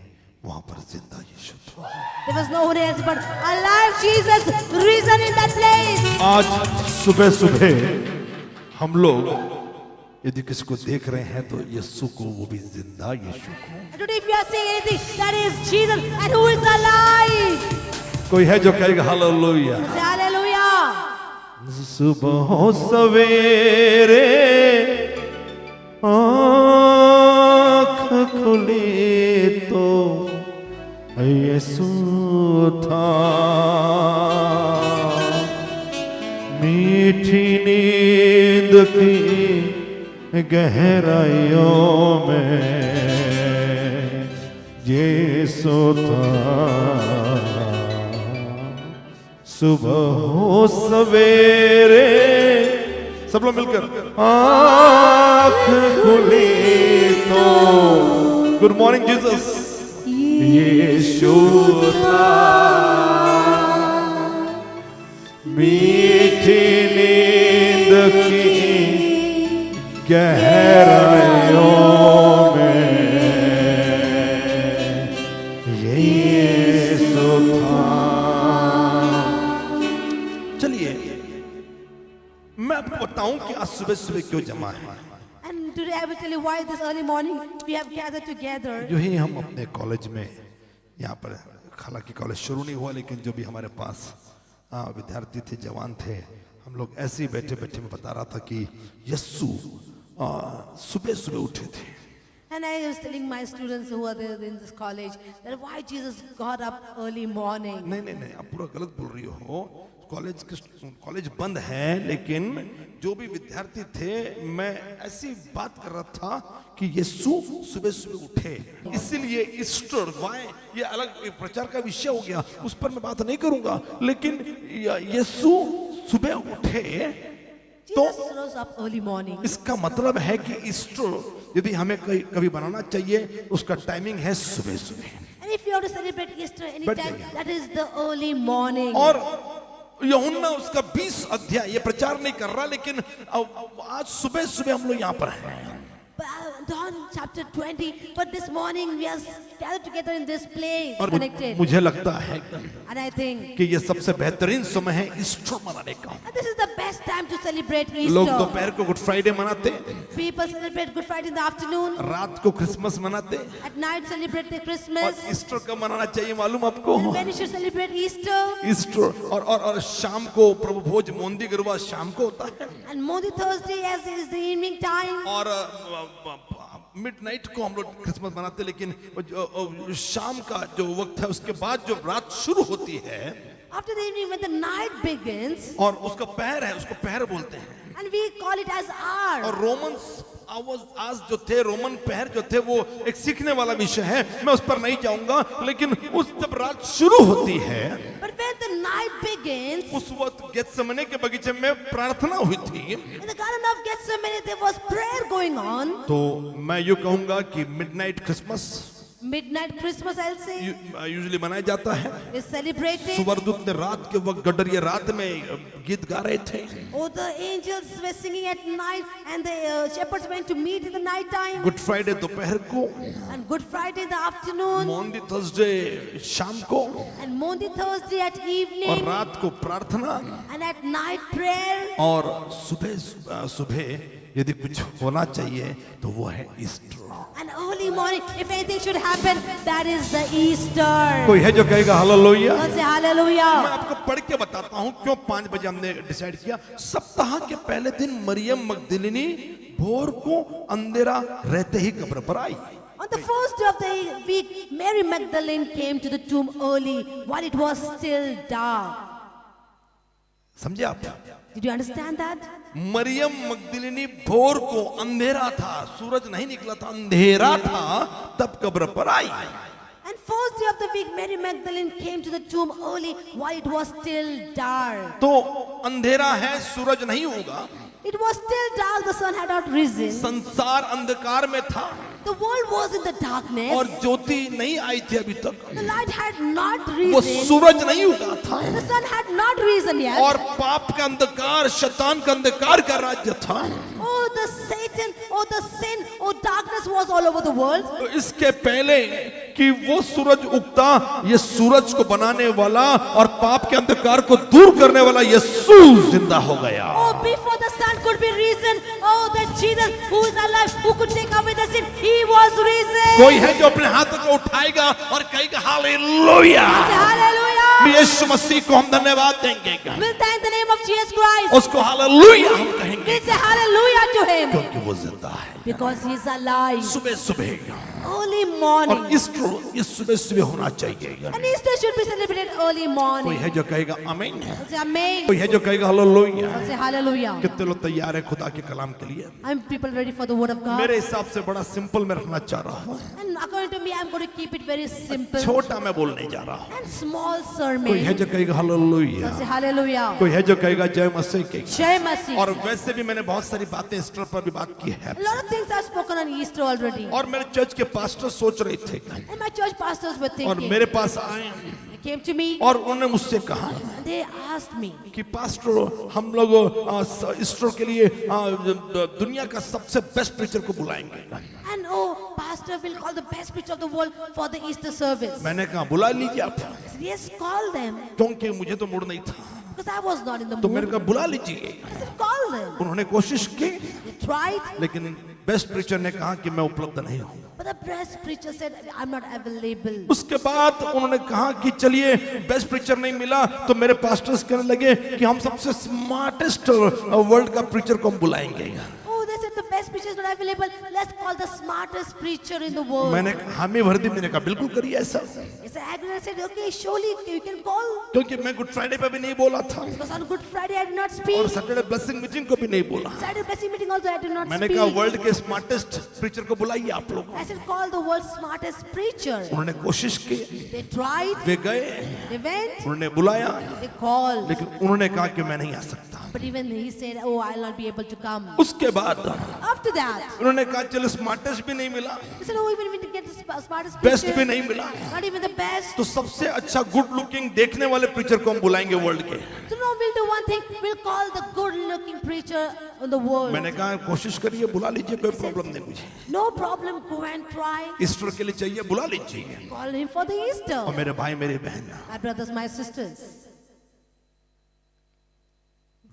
वहां पर जिंदा यीशु था। There was no one else but alive Jesus risen in that place. आज सुबह सुबह हम लोग यदि किसी को देख रहे हैं तो यीशु को, वो भी जिंदा यीशु को। And today if you are saying anything, that is Jesus and who is alive. कोई है जो कहेगा हालेलुया। Say hallelujah. सुबह सवेरे आँख खुली तो यीशु था, मीठी नींद की गहराइयों में यीशु था। सुबह हो सवेरे, सब लोग मिलकर आँख खुली तो गुड मॉर्निंग जीसस यीशु था, मीठी नींद की गहराइयों में यीशु था। चलिए मैं आपको बताऊं कि आज सुबह सुबह क्यों जमा है। And today I will tell you why this early morning we have gathered together. जो ही हम अपने कॉलेज में यहाँ पर, हालांकि कॉलेज शुरू नहीं हुआ लेकिन जो भी हमारे पास विद्यार्थी थे, जवान थे, हम लोग ऐसे ही बैठे बैठे में बता रहा था कि यीशु सुबह सुबह उठे थे। And I was telling my students who are there in this college that why Jesus got up early morning. नहीं नहीं नहीं, आप पूरा गलत बोल रही हो। कॉलेज बंद है लेकिन जो भी विद्यार्थी थे, मैं ऐसी बात कर रहा था कि यीशु सुबह सुबह उठे, इसीलिए ईस्टर वाई ये अलग एक प्रचार का विषय हो गया, उस पर मैं बात नहीं करूंगा। लेकिन यीशु सुबह उठे तो Jesus rose up early morning. इसका मतलब है कि ईस्टर यदि हमें कभी बनाना चाहिए, उसका टाइमिंग है सुबह सुबह। And if you have to celebrate Easter बैठ anytime, जाइए। that is the early morning. और यूहन्ना उसका 20 अध्याय ये प्रचार नहीं कर रहा, लेकिन आज सुबह सुबह हम लोग यहाँ पर हैं। John chapter 20, but this morning we are gathered together in this place, और connected. मुझे लगता है And I think कि ये सबसे बेहतरीन समय है ईस्टर मनाने का। and this is the best time to celebrate लोग Easter. दोपहर को गुड फ्राइडे मनाते, People celebrate Good Friday in the afternoon. रात को क्रिसमस मनाते, At night celebrate the और Christmas. ईस्टर कब मनाना चाहिए मालूम आपको? And when you should celebrate Easter? Easter और शाम को प्रभु भोज मोंदी गरबा शाम को होता है, And Maundy Thursday as is the evening time. और मिडनाइट को हम लोग क्रिसमस मनाते, लेकिन शाम का जो वक्त है उसके बाद जो रात शुरू होती है After the evening when the night begins, और उसका पहर है, उसको पहर बोलते हैं। and we call it as hour. और रोमन्स आज जो थे, रोमन पहर जो थे, वो एक सीखने वाला विषय है, मैं उस पर नहीं जाऊंगा। लेकिन उस जब रात शुरू होती है, But when the night begins, उस वक्त गेत्सेमने के बगीचे में प्रार्थना हुई थी। in the Garden of Gethsemane there was prayer going on. तो मैं यूं कहूंगा कि midnight Christmas Midnight Christmas, I'll say, usually मनाया जाता है। is celebrated. सुवरदूत ने रात के वक्त गडरिया रात में गीत गा रहे थे। Oh, the angels were singing at night, and the shepherds went to meet in the night time. Good Friday दोपहर को, And Good Friday in the afternoon, Maundy Thursday शाम को, and Maundy Thursday at और evening, रात को प्रार्थना, and at night prayer. और सुबह सुबह यदि कुछ होना चाहिए तो वो है Easter. And early morning, if anything should happen, that is the Easter. कोई है जो कहेगा हालेलुया? God say मैं hallelujah. आपको पढ़ के बताता हूँ क्यों 5 बजे हमने डिसाइड किया। सप्ताह के पहले दिन मरियम मगदलिनी भोर को अंधेरा रहते ही कब्र पर आई। On the first day of the week, Mary Magdalene came to the tomb early while it was still dark. समझे आप? Did you understand that? Maryam मगदलिनी भोर को अंधेरा था, सूरज नहीं निकला था, अंधेरा था, तब कब्र पर आई। And first day of the week, Mary Magdalene came to the tomb early while it was still dark. तो अंधेरा है, सूरज नहीं होगा, It was still dark, the sun had not risen. संसार अंधकार में था The world was in the darkness. और ज्योति नहीं आई थी अभी तक, The light had not वो risen. सूरज नहीं उगा था, The sun had not risen yet. और पाप का अंधकार, शैतान का अंधकार का राज्य था। Oh, the Satan, oh, the sin, oh, darkness was all over the world. तो इसके पहले कि वो सूरज उगता, ये सूरज को बनाने वाला और पाप के अंधकार को दूर करने वाला यीशु जिंदा हो गया। Oh, before the sun could be risen, oh, that Jesus who is alive, who could take away the sin, he was risen. कोई है जो अपने हाथ को उठाएगा और कहेगा हालेलुया। Say hallelujah. यीशु मसीह को हम धन्यवाद देंगे, We'll thank the name of Jesus Christ. उसको हालेलुया हम कहेंगे, We'll say hallelujah to him क्योंकि वो जिंदा है। because he is alive. सुबह सुबह Early और morning. ईस्टर ये सुबह सुबह होना चाहिए। And Easter should be celebrated early कोई morning. है जो कहेगा आमीन, We'll say amen. कोई है जो कहेगा हालेलुया। We'll say hallelujah. कितने लोग तैयार है खुदा के कलाम के लिए? I'm people ready for the word of God. मेरे हिसाब से बड़ा सिंपल मैं रखना चाह रहा हूँ, And according to me, I'm going to keep it very simple छोटा मैं बोलने जा रहा हूँ। and small कोई है sermon. जो कहेगा हालेलुया, We'll say hallelujah. कोई है जो कहेगा जय मसीह के। Jai Masih. और वैसे भी मैंने बहुत सारी बातें ईस्टर पर भी बात की है, A lot of things I've spoken on Easter already. और मेरे चर्च के पास्टर सोच रहे थे And my church pastors were और thinking. मेरे पास आए They came to me और उन्होंने मुझसे कहा and they asked me, कि पास्टर हम लोग ईस्टर के लिए दुनिया का सबसे बेस्ट प्रीचर को बुलाएंगे। and oh, pastor will call the best preacher of the world for the Easter service. मैंने कहा बुला लीजिए आप, I said, yes, call them. क्योंकि मुझे तो मूड नहीं था, Because I was not in the तो मैंने mood. कहा बुला लीजिए। I said, call them. उन्होंने कोशिश की, They tried, लेकिन बेस्ट प्रीचर ने कहा कि मैं उपलब्ध नहीं हूँ। but the best preacher said, I'm not available. उसके बाद उन्होंने कहा कि चलिए बेस्ट प्रीचर नहीं मिला तो मेरे पास्टर्स कहने लगे कि हम सबसे स्मार्टेस्ट वर्ल्ड का प्रीचर को हम बुलाएंगे। Oh, they said the best preacher is not available. Let's call the smartest preacher in the world. मैंने हामी भर दी, मैंने कहा बिल्कुल करिए ऐसा, Yes, I agreed. I said, okay, surely you can call. क्योंकि मैं गुड फ्राइडे पे भी नहीं बोला था Because on Good Friday I did not और speak. सैटरडे ब्लेसिंग मीटिंग को भी नहीं बोला। Saturday blessing meeting also I did not मैंने कहा speak. वर्ल्ड के स्मार्टेस्ट प्रीचर को बुलाइए आप लोग। I said, call the world's smartest preacher. उन्होंने कोशिश की, They tried, वे गए, they went, उन्होंने बुलाया, they called. लेकिन उन्होंने कहा कि मैं नहीं आ सकता। But even he said, oh, I'll not be able to come. उसके बाद After that, उन्होंने कहा चलो स्मार्टेस्ट भी नहीं मिला, he said, oh, even we didn't get the smartest best भी preacher, नहीं मिला, not even the best. तो सबसे अच्छा गुड लुकिंग देखने वाले प्रीचर को हम बुलाएंगे वर्ल्ड के। So now we'll do one thing. We'll call the good-looking preacher in the world. मैंने कहा कोशिश करिए, बुला लीजिए, कोई प्रॉब्लम नहीं मुझे। No problem. Go and try. Easter के लिए चाहिए, बुला लीजिए। Call him for the Easter. और मेरे भाई मेरी बहन My brothers, my sisters,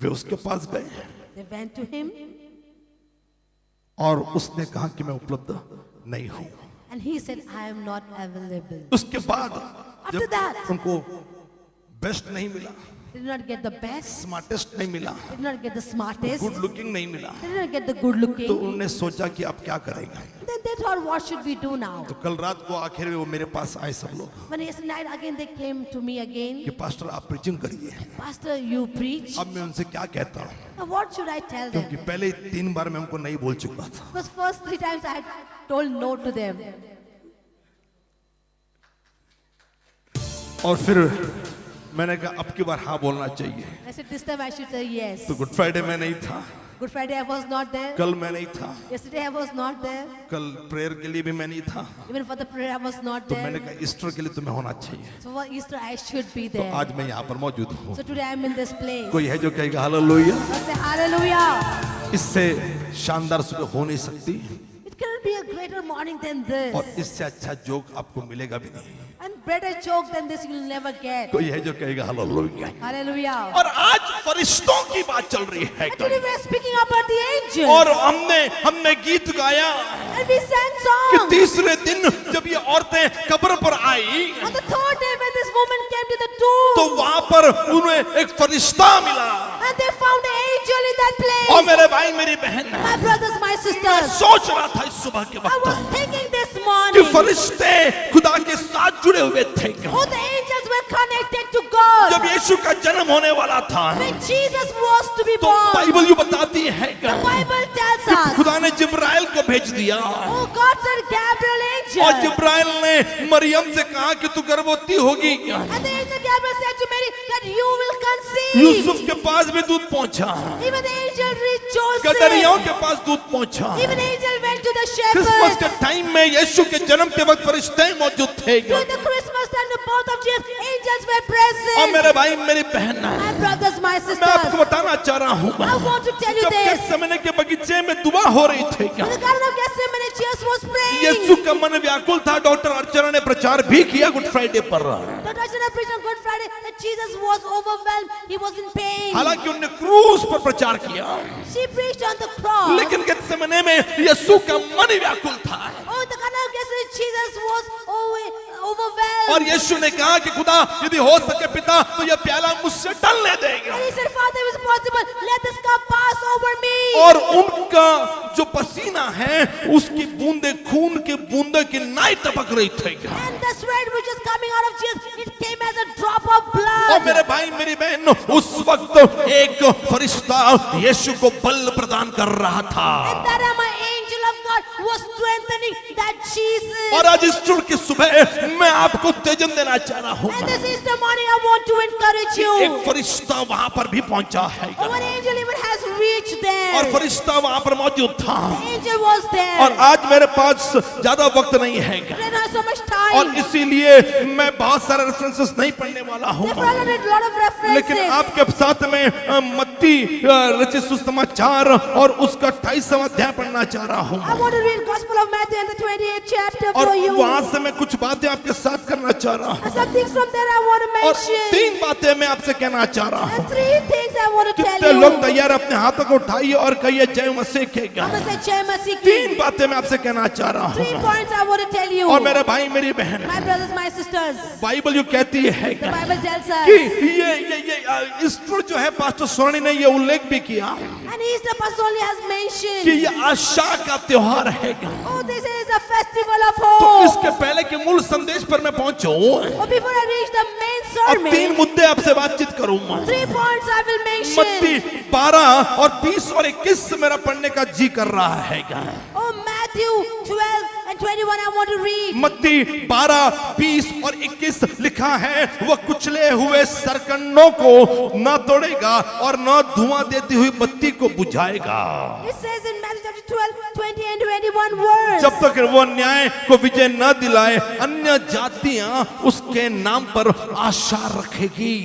वे उसके पास गए they went to him और उसने कहा कि मैं उपलब्ध नहीं हूँ। and he said, I am not available. उसके बाद After जब that, उनको बेस्ट नहीं मिला, they did not get the best, smartest नहीं मिला, they did not get the smartest, good looking नहीं मिला, they did not get the good तो looking. उन्होंने सोचा कि अब क्या करेंगे। Then they thought, what should we do now? तो कल रात को आखिर में वो मेरे पास आए सब लोग When yesterday night again they came to me again, कि पास्टर आप प्रीचिंग करिए। Pastor, you preach. अब मैं उनसे क्या कहता हूँ, Now what should I tell क्योंकि them? पहले 3 बार मैं उनको नहीं बोल चुका था। Because first 3 times I had told no to them. और फिर मैंने कहा अब की बार हाँ बोलना चाहिए। I said, this time I should say yes. तो गुड फ्राइडे में नहीं था, Good Friday I was not there. कल मैं नहीं था, Yesterday I was not there. कल प्रेयर के लिए भी मैं नहीं था, Even for the prayer I was not तो मैंने there. कहा ईस्टर के लिए तुम्हें होना चाहिए, So for Easter I should be तो there. आज मैं यहाँ पर मौजूद हूँ। So today I am in this place. कोई है जो कहेगा हालेलुया? Let's say hallelujah. इससे शानदार सुबह हो नहीं सकती It cannot be a greater morning than और this. इससे अच्छा जोक आपको मिलेगा भी नहीं। And better joke than this you will never get. कोई है जो कहेगा हालेलुया? Hallelujah. और आज फरिश्तों की बात चल रही है And today we are speaking about the angels. और हमने गीत गाया And we sang कि songs. तीसरे दिन जब ये औरतें कब्र पर आई On the third day when this woman came to the तो tomb. वहां पर उन्हें एक फरिश्ता मिला। And they found an angel in that और place. मेरे भाई मेरी बहन, My brothers, my sisters. सोच रहा था इस सुबह के I was वक्त thinking this कि morning. फरिश्ते खुदा के साथ जुड़े हुए थे। Oh, the angels were connected to God. जब यीशु का जन्म होने वाला था When Jesus was to be तो born, बाइबल यूं बताती है the Bible tells कि us, खुदा ने जिब्राइल को भेज दिया oh, God sent Gabriel और angel. जिब्राइल ने मरियम से कहा कि तू गर्भवती होगी। And the angel Gabriel said to Mary that you will Yusuf conceive. के पास भी दूध पहुंचा, Even the angel reached Joseph. गदरियों के पास दूध पहुंचा। Even the angel went to the Christmas के shepherds. टाइम में यीशु के जन्म के वक्त फरिश्ते मौजूद थे। During the Christmas time, the birth of Jesus, angels were और present. मेरे भाई मेरी बहन, My brothers, my मैं आपको sisters, बताना चाह रहा हूँ I want to tell you जब this. गेत्सेमने के बगीचे में दुआ हो रही थी In the Garden of Gethsemane, Jesus was praying. यीशु का मन व्याकुल था। डॉक्टर अर्चना ने प्रचार भी किया गुड फ्राइडे पर, Dr. Archana preached on Good Friday that Jesus was overwhelmed. He was in pain. हालांकि उन्होंने क्रूस पर प्रचार किया, She preached on the cross. लेकिन गेत्सेमने में यीशु का मन व्याकुल था Oh, the Garden of Gethsemane, Jesus was overwhelmed. और यीशु ने कहा कि खुदा यदि हो सके पिता तो यह प्याला मुझसे टलने देगा। And he said, Father, if it's possible, let this cup pass over me. और उनका जो पसीना है उसकी बूंदे खून के बूंदे की नाई टपक रही थी। And the sweat which is coming out of Jesus, it came as a drop of और blood. मेरे भाई मेरी बहन, उस वक्त एक फरिश्ता यीशु को बल प्रदान कर रहा था And that my angel of God was strengthening that Jesus. और आज ईस्टर की सुबह मैं आपको उत्तेजन देना चाह रहा हूँ। And this Easter morning, I want to encourage you. एक फरिश्ता वहां पर भी पहुंचा है Oh, an angel even has reached और there. फरिश्ता वहां पर मौजूद था। The angel was there. और आज मेरे पास ज्यादा वक्त नहीं है I don't have so much और time. इसीलिए मैं बहुत सारे रेफरेंसेस नहीं पढ़ने वाला हूँ, Therefore, I read a lot of लेकिन references. आपके साथ में मत्ती रचित सुसमाचार और उसका 28वां अध्याय पढ़ना चाह रहा हूँ I want to read Gospel of Matthew and the 28th chapter और for you. वहां से मैं कुछ बातें आपके साथ करना चाह रहा हूँ And some things from there I want to और mention. 3 बातें मैं आपसे कहना चाह रहा हूँ। And 3 things I want to कितने tell लोग you. तैयार अपने हाथों को उठाइए और कहिए जय मसीह के I'm गाएं। going to say Jai Masih 3 Ki. बातें मैं आपसे कहना चाह रहा 3 हूँ points I want to tell you. और मेरे भाई मेरी बहन, My brothers, my sisters. Bible यो कहती है The Bible tells कि us. ये ईस्टर जो है पास्टर सोनी ने ये उल्लेख भी किया And Easter Pastor only has कि mentioned. ये आशा का त्योहार है। Oh, this is a festival of तो hope. इसके पहले के मूल संदेश पर मैं पहुंचूं Oh, before I reach the main और 3 sermon, मुद्दे आपसे बातचीत करूंगा। 3 points I will मत्ती mention. 12 और 20 और 21 से मेरा पढ़ने का जी कर रहा है। Oh, Matthew 12 and 21 I want to read. मत्ती 12, 20 और 21 लिखा है, वह कुचले हुए सरकंडों को न तोड़ेगा और न धुआं देती हुई बत्ती को बुझाएगा It says in Matthew chapter 12, 20 and 21 words. जब तक वो न्याय को विजय न दिलाए। अन्य जातियां उसके नाम पर आशा रखेगी।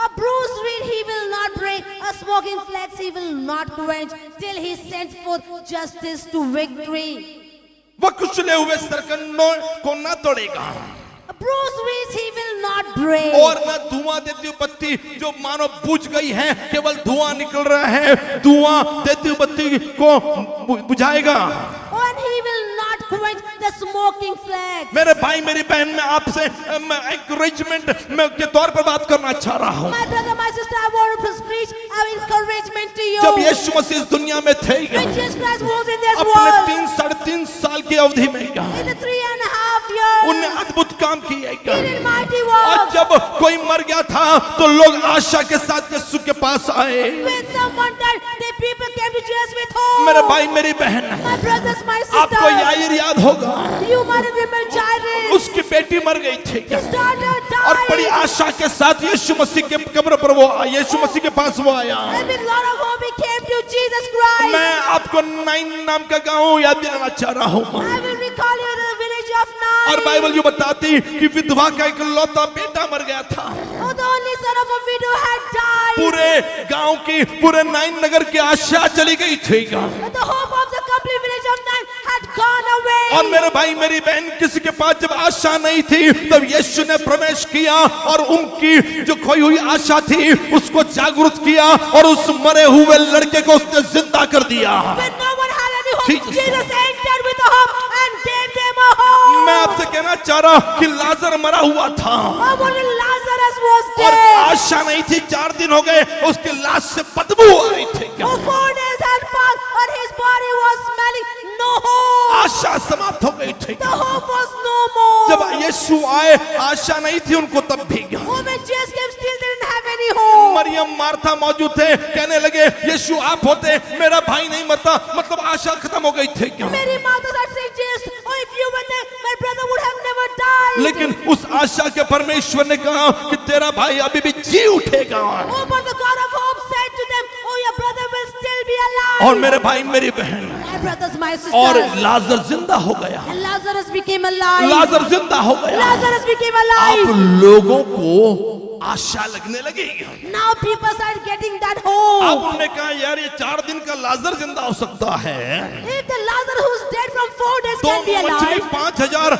A bruised reed he will not break, a smoking flax he will not quench, till he sends forth justice to victory. वह कुचले हुए सरकंडों को न तोड़ेगा A bruised reed he will not break. और न धुआं देती हुई बत्ती जो मानो बुझ गई है, केवल धुआं निकल रहा है, धुआं देती हुई बत्ती को बुझाएगा। Oh, and he will not quench the smoking flax. मेरे भाई मेरी बहन, मैं आपसे encouragement के तौर पर बात करना चाह रहा हूँ। My brother, my sister, I want to preach our encouragement to you. जब यीशु मसीह इस दुनिया में थे When Jesus Christ was in this अपने world, 3-3.5 साल की अवधि में in the 3.5 years, उनने अद्भुत काम किए। he did mighty और works. जब कोई मर गया था तो लोग आशा के साथ यीशु के पास आए। When someone died, the people came to Jesus with मेरे hope. भाई मेरी बहन, My brothers, my आपको sisters, याईर याद होगा, you might have remembered Jairus. उसकी बेटी मर गई थी His daughter और बड़ी died. आशा के साथ यीशु मसीह के कब्र पर यीशु मसीह के पास वो आया। And with lot of hope he came to Jesus Christ. मैं आपको नाइन नाम का गांव याद दिलाना चाह रहा हूँ। I will recall you the village of Nain. और बाइबल ये बताती कि विधवा का एक लौता बेटा मर गया था। Oh, the only son of a widow had died. पूरे गांव की, पूरे नाइन नगर की आशा चली गई थी। But the hope of the complete village of Nain had gone away. और मेरे भाई मेरी बहन, किसी के पास जब आशा नहीं थी तब यीशु ने प्रवेश किया और उनकी जो खोई हुई आशा थी उसको जागरूक किया और उस मरे हुए लड़के को उसने जिंदा कर दिया। When no one had any hope, Jesus. Jesus entered with a hope and gave them a hope. मैं आपसे कहना चाह रहा हूं कि लाजर मरा हुआ था Oh, only Lazarus was और dead. आशा नहीं थी। 4 दिन हो गए उसकी लाश से बदबू आ रही थी। Oh, 4 days had passed, but his body was smelling. No hope. आशा समाप्त हो गई थी। The hope was no more. जब यीशु आए आशा नहीं थी उनको तब भी। Oh, when Jesus came, still they didn't have any hope. Mariam Martha मौजूद थे, कहने लगे यीशु आप होते मेरा भाई नहीं मरता, मतलब आशा खत्म हो गई थी। Mary Martha had said, Jesus, oh, if you were there, my brother would have never died. लेकिन उस आशा के परमेश्वर ने कहा कि तेरा भाई अभी भी जी उठेगा। Oh, but the God of hope said to them, oh, your brother will still be alive. और मेरे भाई मेरी बहन My brothers, my और sisters. लाजर जिंदा हो गया। And Lazarus became alive. लाजर जिंदा हो गया। Lazarus became अब alive. लोगों को आशा लगने लगी। Now people started getting that hope. अब उन्होंने कहा यार ये 4 दिन का लाजर जिंदा हो सकता है। If the Lazarus who's dead from 4 days दो can be मछली alive, 5,000,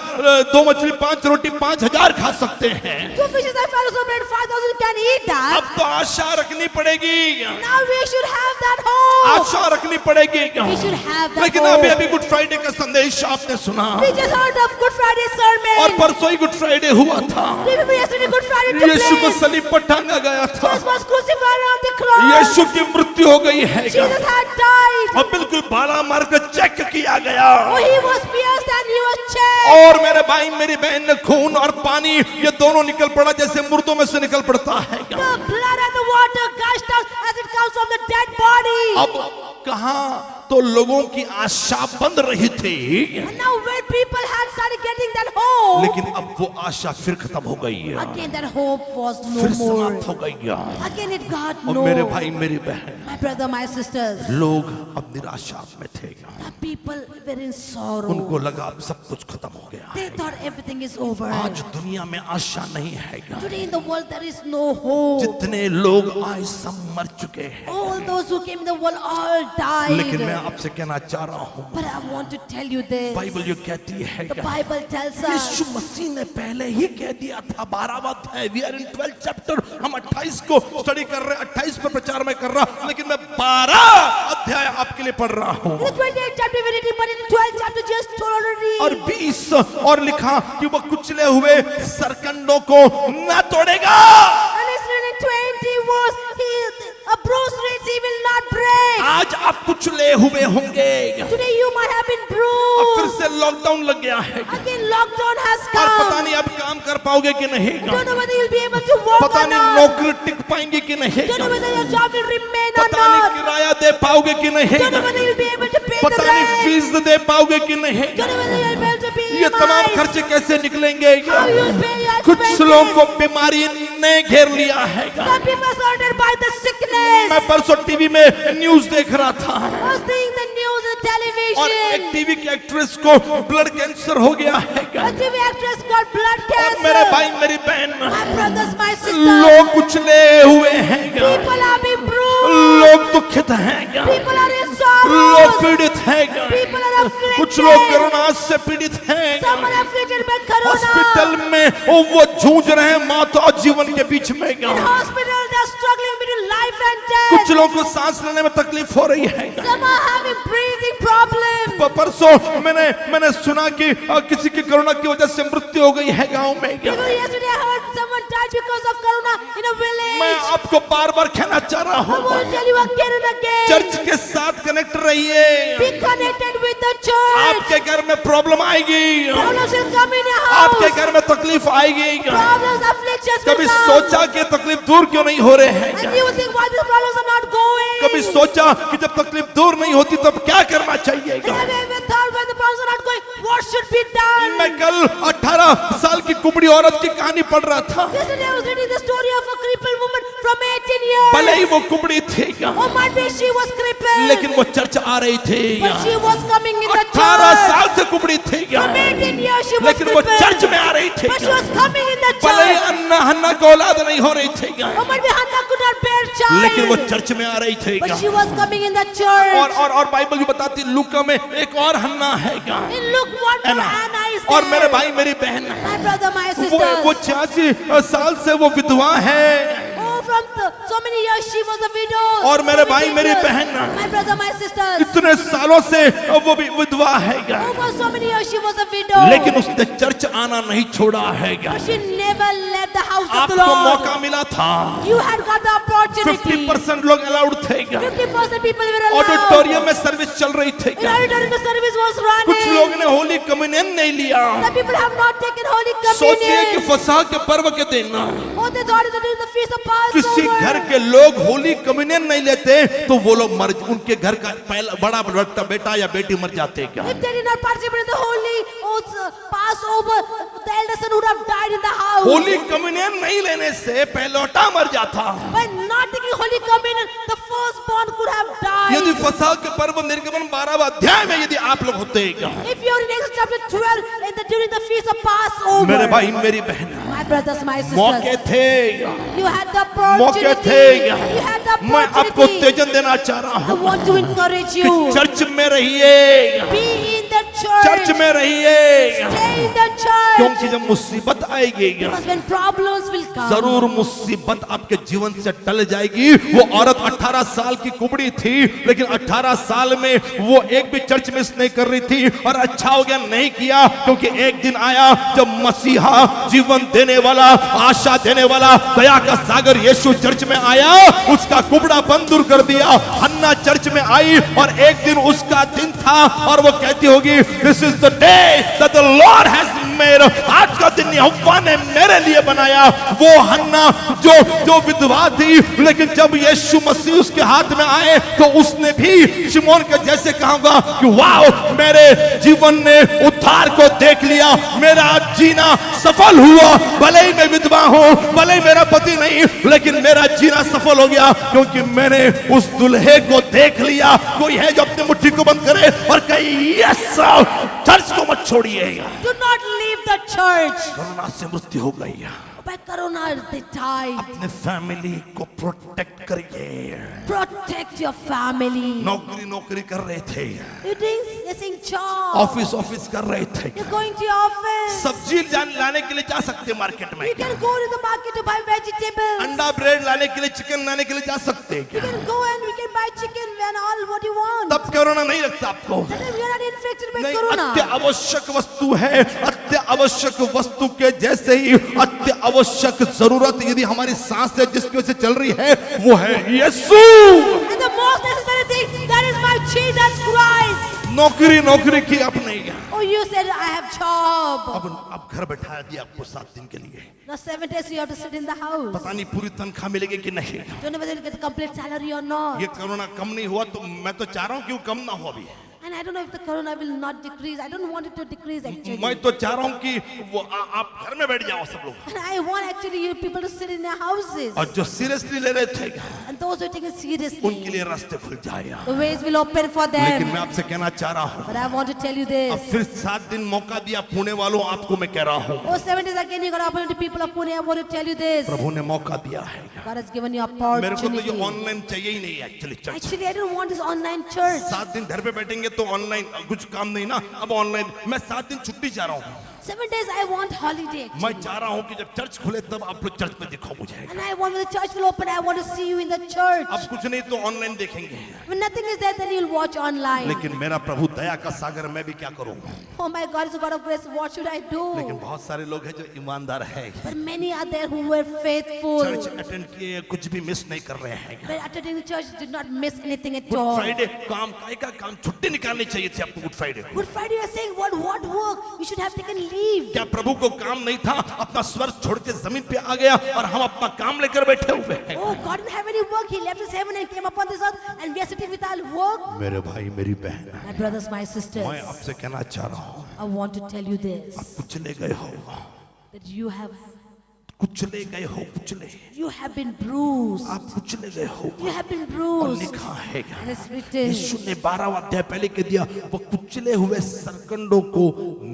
2 मछली 5 रोटी 5,000 खा सकते हैं। 2 fishes and 5 loaves of bread, 5,000 can eat that. अब तो आशा रखनी पड़ेगी। Now we should have that hope. आशा रखनी पड़ेगी। We should have that लेकिन hope. अभी गुड फ्राइडे का संदेश आपने सुना We just heard of Good Friday sermon. और परसों ही गुड फ्राइडे हुआ था। Remember yesterday Good Friday took यीशु को place. सलीब पर टांगा गया था। Jesus was crucified on the cross. यीशु की मृत्यु हो गई है Jesus had died. और बिल्कुल बाला मार कर चेक किया गया। Oh, he was pierced and he was checked. और मेरे भाई मेरी बहन ने खून और पानी ये दोनों निकल पड़ा जैसे मुर्दों में से निकल पड़ता है। The blood and the water gushed out as it comes from the dead body. अब कहाँ तो लोगों की आशा बंद रही थी, And now when people had started getting that hope, लेकिन अब वो आशा फिर खत्म हो गई है, again that hope was no फिर more. समाप्त हो गई है। Again it got और no. मेरे भाई मेरी बहन, My brother, my sisters, लोग अब निराशा में थे। the people were in sorrow. उनको लगा अब सब कुछ खत्म हो गया। They thought everything is over. आज दुनिया में आशा नहीं है। Today in the world there is no hope. जितने लोग आए सब मर चुके हैं। All those who came in the world all died. लेकिन मैं आपसे कहना चाह रहा हूँ, But I want to tell you this. Bible ये कहती है The Bible tells Yeshu us. मसीह ने पहले ही कह दिया था। 12वां अध्याय, we are in 12th chapter, हम 28 को स्टडी कर रहे हैं, 28 पर प्रचार में कर रहा, लेकिन मैं 12 अध्याय आपके लिए पढ़ रहा हूँ। In the 28th chapter we read it, but in the 12th chapter just already. और 20 और लिखा कि वो कुचले हुए सरकंडों को न तोड़ेगा। And it's written in 20 verse, a bruised reed he will not break. आज आप कुचले हुए होंगे। Today you might have been अब फिर bruised. से लॉकडाउन लग गया है Again lockdown has और पता come. नहीं अब काम कर पाओगे कि नहीं, Don't know whether you'll be able to work पता or नहीं not. नौकरी टिक पाएंगे कि नहीं, Don't know whether your job will remain or पता नहीं not. किराया दे पाओगे कि नहीं, Don't know whether you'll be able to pay the पता नहीं rent. फीस दे पाओगे कि नहीं। Don't know whether you'll be able to pay ये तमाम EMIs. खर्चे कैसे निकलेंगे? How you'll pay your कुछ expenses. लोगों को बीमारी ने घेर लिया है। Some people are surrounded by the sickness. मैं परसों टीवी में न्यूज देख रहा था I was seeing the news on और एक television. टीवी के एक्ट्रेस को ब्लड कैंसर हो गया है। A TV actress got blood और मेरे cancer. भाई मेरी बहन, My brothers, my sisters. लोग कुचले हुए हैं, People are being bruised. लोग दुखित हैं, People are in लोग sorrow. पीड़ित हैं, People are afflicted. कुछ लोग कोरोना से पीड़ित हैं, Some are afflicted by corona. Hospital में वो जूझ रहे हैं मौत और जीवन के बीच में। In hospital, they're struggling between life and death. कुछ लोगों को सांस लेने में तकलीफ हो रही है। Some are having breathing problems. परसों मैंने सुना कि किसी की कोरोना की वजह से मृत्यु हो गई है गांव में। Even yesterday, I heard someone died because of corona in a मैं village. आपको बार बार कहना चाह रहा I हूँ, want to tell you again and again. Church के साथ कनेक्ट रहिए। Be connected with the church. आपके घर में प्रॉब्लम आएगी, Problems will come in your आपके house. घर में तकलीफ आएगी। Problems, afflictions will कभी come. सोचा कि तकलीफ दूर क्यों नहीं हो रहे हैं? And you will think why these problems are not going. कभी सोचा कि जब तकलीफ दूर नहीं होती तब क्या करना चाहिए? And have you ever thought when the problems are not going, what should be done? मैं कल 18 साल की कुबड़ी औरत की कहानी पढ़ रहा था। Yesterday I was reading the story of a crippled woman from 18 years. भले ही वो कुबड़ी थी Oh, might be she was crippled. लेकिन वो चर्च आ रही थी। But she was coming in the 18 church. साल से कुबड़ी थी From 18 years she was लेकिन वो crippled. चर्च में आ रही थी। But she was coming in the भले ही church. हन्ना को औलाद नहीं हो रही थी Oh, might be Hannah could not bear लेकिन वो child. चर्च में आ रही थी। But she was coming in the church. और बाइबल भी बताती लूका में एक और हन्ना है In Luke 1 है ना? Hannah is और मेरे there. भाई मेरी बहन My brother, my वो sister. 86 साल से वो विधवा है। Oh, from so many years she was a widow. और So मेरे many भाई मेरी years. बहन My brother, my sisters. इतने सालों से वो भी विधवा है Oh, for so many years she was a widow. लेकिन उसने चर्च आना नहीं छोड़ा है But she never left the house of the आपको Lord. मौका मिला था। You had got the opportunity. 50% लोग अलाउड थे 50% people were allowed. ऑडिटोरियम में सर्विस चल रही थी In auditorium the service was कुछ running. लोग ने होली कम्युनियन नहीं लिया। Some people have not taken Holy सोचिए कि Communion. फसह के पर्व के दिन Oh, they thought that it was the feast of किसी Passover. घर के लोग होली कम्युनियन नहीं लेते तो वो लोग मर उनके घर का पहला बड़ा बेटा या बेटी मर जाते क्या? If they did not participate in the holy Passover, the elder son would have died in the house. Holy communion नहीं लेने से पहलौटा मर जाता। By not taking Holy Communion, the firstborn could have यदि died. फसह के पर्व निर्गमन 12वां अध्याय में यदि आप लोग होते क्या? If you're in Exodus chapter 12, during the feast of Passover, मेरे भाई मेरी बहन my brothers, my मौके sisters, थे you had the मौके opportunity. थे You had the मैं आपको opportunity. उत्तेजन देना चाह रहा I हूँ want to encourage कि you. चर्च में रहिए Be in the church. Church में रहिए Stay in the church. क्योंकि जब मुसीबत आएगी Because when problems will come, जरूर मुसीबत आपके जीवन से टल जाएगी। वो औरत 18 साल की कुबड़ी थी लेकिन 18 साल में वो एक भी चर्च मिस नहीं कर रही थी और अच्छा हो गया नहीं किया क्योंकि एक दिन आया जब मसीहा जीवन देने वाला आशा देने वाला दया का सागर यीशु चर्च में आया उसका कुबड़ा बंद दूर कर दिया। हन्ना चर्च में आई और एक दिन उसका दिन था और वो कहती होगी this is the day that the Lord has made. आज का दिन यहोवा ने मेरे लिए बनाया। वो हन्ना जो विधवा थी लेकिन जब यीशु मसीह उसके हाथ में आए तो उसने भी शिमोन के जैसे कहा कि वाह मेरे जीवन ने उद्धार को देख लिया, मेरा जीना सफल हुआ। भले ही मैं विधवा हूं, भले ही मेरा पति नहीं, लेकिन मेरा जीना सफल हो गया क्योंकि मैंने उस दुल्हे को देख लिया। कोई है जो अपनी मुट्ठी को बंद करे और कहे यस चर्च को मत छोड़िए। do not leave the church. Corona से मृत्यु हो गई, By Corona, they died. अपने फैमिली को प्रोटेक्ट करिए। Protect your family. नौकरी कर रहे थे, You're doing job. ऑफिस कर रहे थे, You're going to your office. सब्जी लाने के लिए जा सकते मार्केट में, You can go to the market to buy vegetables. अंडा ब्रेड लाने के लिए चिकन लाने के लिए जा सकते हैं You क्या? can go and we can buy chicken and all what you want. तब कोरोना नहीं लगता आपको। That time you're not infected by नहीं, Corona. अत्य आवश्यक वस्तु है। अत्य आवश्यक वस्तु के जैसे ही अत्य आवश्यक जरूरत यदि हमारी सांस है जिसकी वजह से चल रही है वो है यीशु। And the most necessary thing, that is my Jesus Christ. नौकरी की आपने Oh, you said I have job. अब घर बैठा दिया आपको 7 दिन के लिए। Now 7 days you have to sit in the house. पता नहीं पूरी तनख्वाह मिलेगी कि नहीं। Don't know whether you get a complete salary or not. ये कोरोना कम नहीं हुआ तो मैं तो चाह रहा हूँ कि वो कम ना हो अभी। And I don't know if the Corona will not decrease. I don't want it to decrease actually. मैं तो चाह रहा हूँ कि वो आप घर में बैठ जाओ सब लोग। And I want actually you people to sit in their houses. और जो सीरियसली ले रहे थे And those who are taking it seriously, उनके लिए रास्ते खुल जाए। the ways will open for लेकिन them. मैं आपसे कहना चाह रहा हूँ But I want to tell you अब this. फिर 7 दिन मौका दिया पुणे वालों आपको मैं कह रहा हूँ Oh, 7 days again you got opportunity, people of Pune. I want to tell you this. प्रभु ने मौका दिया है। God has given you मेरे को तो ये opportunity. ऑनलाइन चाहिए ही नहीं actually church. Actually, I don't want this online church. 7 दिन घर पे बैठेंगे तो ऑनलाइन कुछ काम नहीं ना, अब ऑनलाइन। मैं 7 दिन छुट्टी चाह रहा हूँ। 7 days I want holiday. मैं चाह रहा हूँ कि जब चर्च खुले तब आप लोग चर्च में दिखाओ मुझे। And I want when the church will open, I want to see you in the church. अब कुछ नहीं तो ऑनलाइन देखेंगे, When nothing is there, then you'll watch online. लेकिन मेरा प्रभु दया का सागर मैं भी क्या करूँ। Oh my God, is a God of grace. What should I लेकिन do? बहुत सारे लोग हैं जो ईमानदार है, But many are there who were faithful. Church attend किए कुछ भी मिस नहीं कर रहे हैं। But attending the church did not miss anything at good all. Friday काम काय का काम छुट्टी निकालनी चाहिए थी आपको गुड फ्राइडे को। Good Friday, you are saying what work? You should have taken leave. क्या प्रभु को काम नहीं था? अपना स्वर्ग छोड़ के जमीन पे आ गया और हम अपना काम लेकर बैठे हुए हैं। Oh, God didn't have any work. He left his heaven and came upon this earth, and we are sitting without work. मेरे भाई मेरी बहन, My brothers, my मैं sisters, आपसे कहना चाह रहा हूँ, I want to tell you this, कुचले गए हो, that you have कुचले गए हो, been bruised. आप कुचले गए हो। You have been और bruised. लिखा है, And it's written. यीशु ने 12वां अध्याय पहले के दिया, वो कुचले हुए सरकंडों को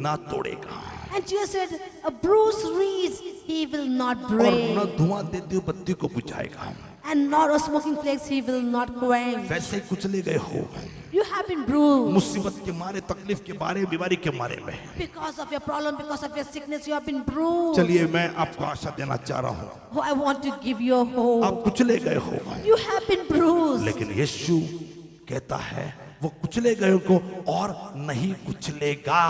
ना तोड़ेगा And Jesus said, a bruised reeds he will not और न break, धुआं देती हुई बत्ती को बुझाएगा। and not a smoking flakes he will not quench. वैसे ही कुचले गए हो, You have been bruised मुसीबत के मारे, तकलीफ के बारे, बीमारी के मारे में। because of your problem, because of your sickness. You have been bruised. चलिए मैं आपको आशा देना चाह रहा हूँ, Oh, I want to give you hope. आप कुचले गए हो, You have been bruised. लेकिन यीशु कहता है वो कुचले गए को और नहीं कुचलेगा।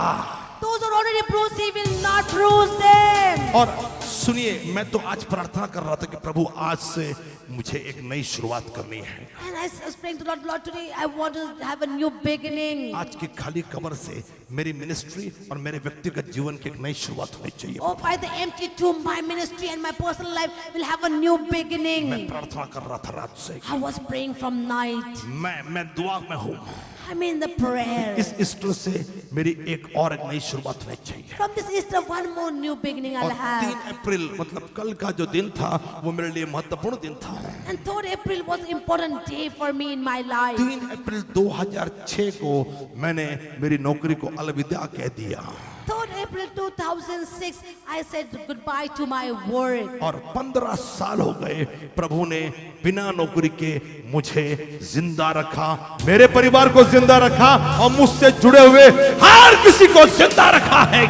Those who are already bruised, he will not bruise them. और सुनिए, मैं तो आज प्रार्थना कर रहा था कि प्रभु आज से मुझे एक नई शुरुआत करनी है। And I was praying to Lord, Lord, today I want to have a new beginning. आज की खाली कब्र से मेरी मिनिस्ट्री और मेरे व्यक्तिगत जीवन की एक नई शुरुआत होनी चाहिए। Oh, by the empty tomb, my ministry and my personal life will have a new beginning. मैं प्रार्थना कर रहा था रात से, I was praying from night. मैं दुआ में हूँ। I'm in the prayer. इस ईस्टर से मेरी एक और एक नई शुरुआत होनी चाहिए। From this Easter, one more new beginning और I'll have. 3 अप्रैल मतलब कल का जो दिन था वो मेरे लिए महत्वपूर्ण दिन था। And 3rd April was an important day for me in my life. 3 अप्रैल 2006 को मैंने मेरी नौकरी को अलविदा कह दिया 3rd April 2006, I said goodbye to my work. और 15 साल हो गए प्रभु ने बिना नौकरी के मुझे जिंदा रखा, मेरे परिवार को जिंदा रखा और मुझसे जुड़े हुए हर किसी को जिंदा रखा है।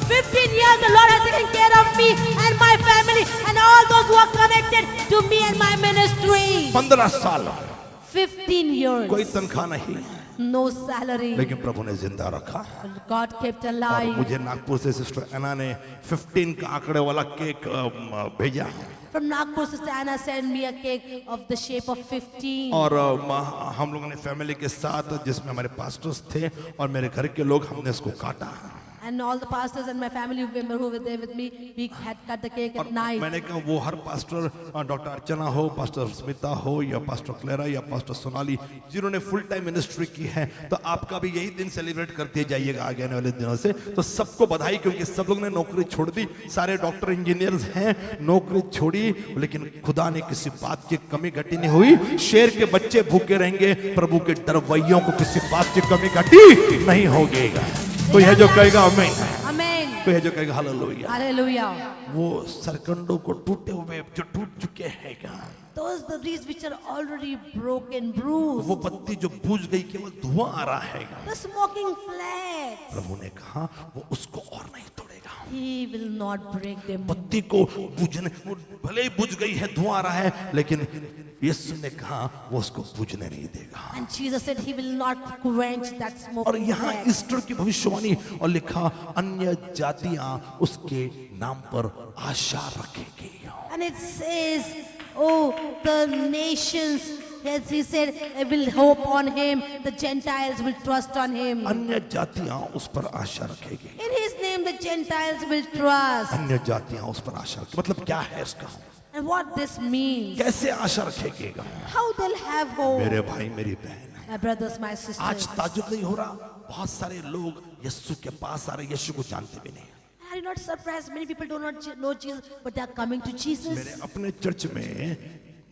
15 years the Lord has taken care of me and my family and all those who are connected to me and my ministry. 15 साल 15 years. कोई तनख्वाह नहीं, No salary. लेकिन प्रभु ने जिंदा रखा। God kept और alive. मुझे नागपुर से सिस्टर एना ने 15 का आंकड़े वाला केक भेजा From Nagpur, Sister Anna sent me a cake of the shape of 15. और हम लोगों ने फैमिली के साथ, जिसमें हमारे पास्टर्स थे और मेरे घर के लोग, हमने इसको काटा। And all the pastors and my family members who were there with me, we had cut the cake at night. मैंने कहा वो हर पास्टर, डॉक्टर अर्चना हो, पास्टर स्मिता हो या पास्टर क्लेरा या पास्टर सोनाली, जिन्होंने फुल टाइम मिनिस्ट्री की है, तो आपका भी यही दिन सेलिब्रेट करते जाइएगा आगे आने वाले दिनों से। तो सबको बधाई, क्योंकि सब लोग ने नौकरी छोड़ दी, सारे डॉक्टर इंजीनियर्स हैं, नौकरी छोड़ी, लेकिन खुदा ने किसी बात की कमी घटी नहीं हुई। शेर के बच्चे भूखे रहेंगे, प्रभु के डरवैयों को किसी बात की कमी घटी नहीं होगी। कोई है जो कहेगा आमीन, Amen. कोई है जो कहेगा हालेलुया। Hallelujah. वो सरकंडों को टूटे हुए जो टूट चुके हैं, Those the reeds which are already broken, bruised. वो बत्ती जो बुझ गई, केवल धुआं आ रहा है, The smoking flags. प्रभु ने कहा वो उसको और नहीं तोड़ेगा। He will not break them. बत्ती को बुझने, वो भले ही बुझ गई है, धुआं आ रहा है, लेकिन यीशु ने कहा वो उसको बुझने नहीं देगा। And Jesus said he will not quench that और smoking यहाँ flag. ईस्टर की भविष्यवाणी और लिखा, अन्य जातियां उसके नाम पर आशा रखेगी। And it says, oh, the nations, as he said, will hope on him. The Gentiles will trust on him. अन्य जातियां उस पर आशा रखेगी। In his name, the Gentiles will trust. अन्य जातियां उस पर आशा रखेगी, मतलब क्या है इसका? And what this means, कैसे आशा रखेगी? how they'll have hope. मेरे भाई मेरी बहन, My brothers, my आज sisters. ताजुब नहीं हो रहा, बहुत सारे लोग यीशु के पास आ रहे, यीशु को जानते भी नहीं। Are you not surprised? Many people do not know Jesus, but they are coming to Jesus. मेरे अपने चर्च में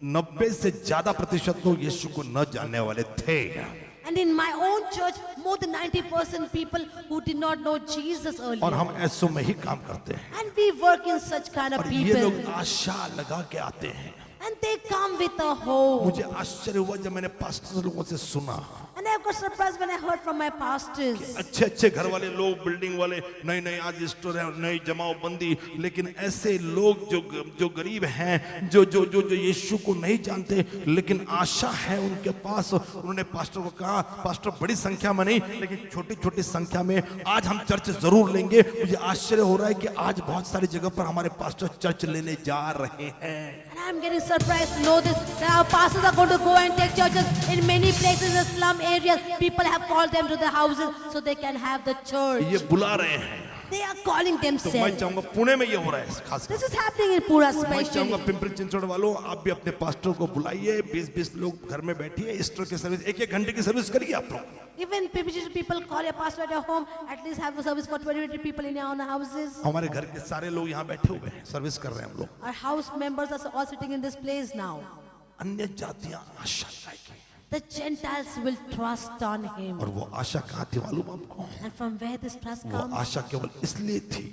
90 से ज्यादा प्रतिशत लोग यीशु को न जानने वाले थे। And in my own church, more than 90% people who did not know Jesus और earlier. हम ऐसों में ही काम करते हैं, And we work in such kind of और ये people. लोग आशा लगा के आते हैं। And they come with a hope. मुझे आश्चर्य हुआ जब मैंने पास्टर लोगों से सुना, And I got surprised when I heard from my pastors. अच्छे अच्छे घर वाले लोग, बिल्डिंग वाले, नई नई आज स्टोर है, नई जमाव बंदी, लेकिन ऐसे लोग जो गरीब हैं, जो जो जो जो यीशु को नहीं जानते, लेकिन आशा है उनके पास। उन्होंने पास्टर को कहा, पास्टर बड़ी संख्या में नहीं, लेकिन छोटी छोटी संख्या में आज हम चर्च जरूर लेंगे। मुझे आश्चर्य हो रहा है कि आज बहुत सारी जगह पर हमारे पास्टर चर्च लेने जा रहे हैं। And I'm getting surprised to know this, that our pastors are going to go and take churches in many places in slum areas. People have called them to the houses so they can have the church. ये बुला रहे हैं, They are calling तो मैं themselves. चाहूंगा पुणे में ये हो रहा है खास This is happening in Pura मैं चाहूंगा especially. पिंपरी चिंचवड़ वालों आप भी अपने पास्टर को बुलाइए 20-20 लोग घर में बैठिए ईस्टर की सर्विस 1-1 घंटे की सर्विस करिए आप लोग Even people call your pastor at your home, at least have a service for 20 people in your own houses. हमारे घर के सारे लोग यहाँ बैठे हुए हैं सर्विस कर रहे हैं हम लोग Our house members are all sitting in this place now. अन्य जातियां आशा लाएगी The Gentiles will trust on him. और वो आशा कहाँ थी मालूम आपको And from where this trust वो comes? आशा केवल इसलिए थी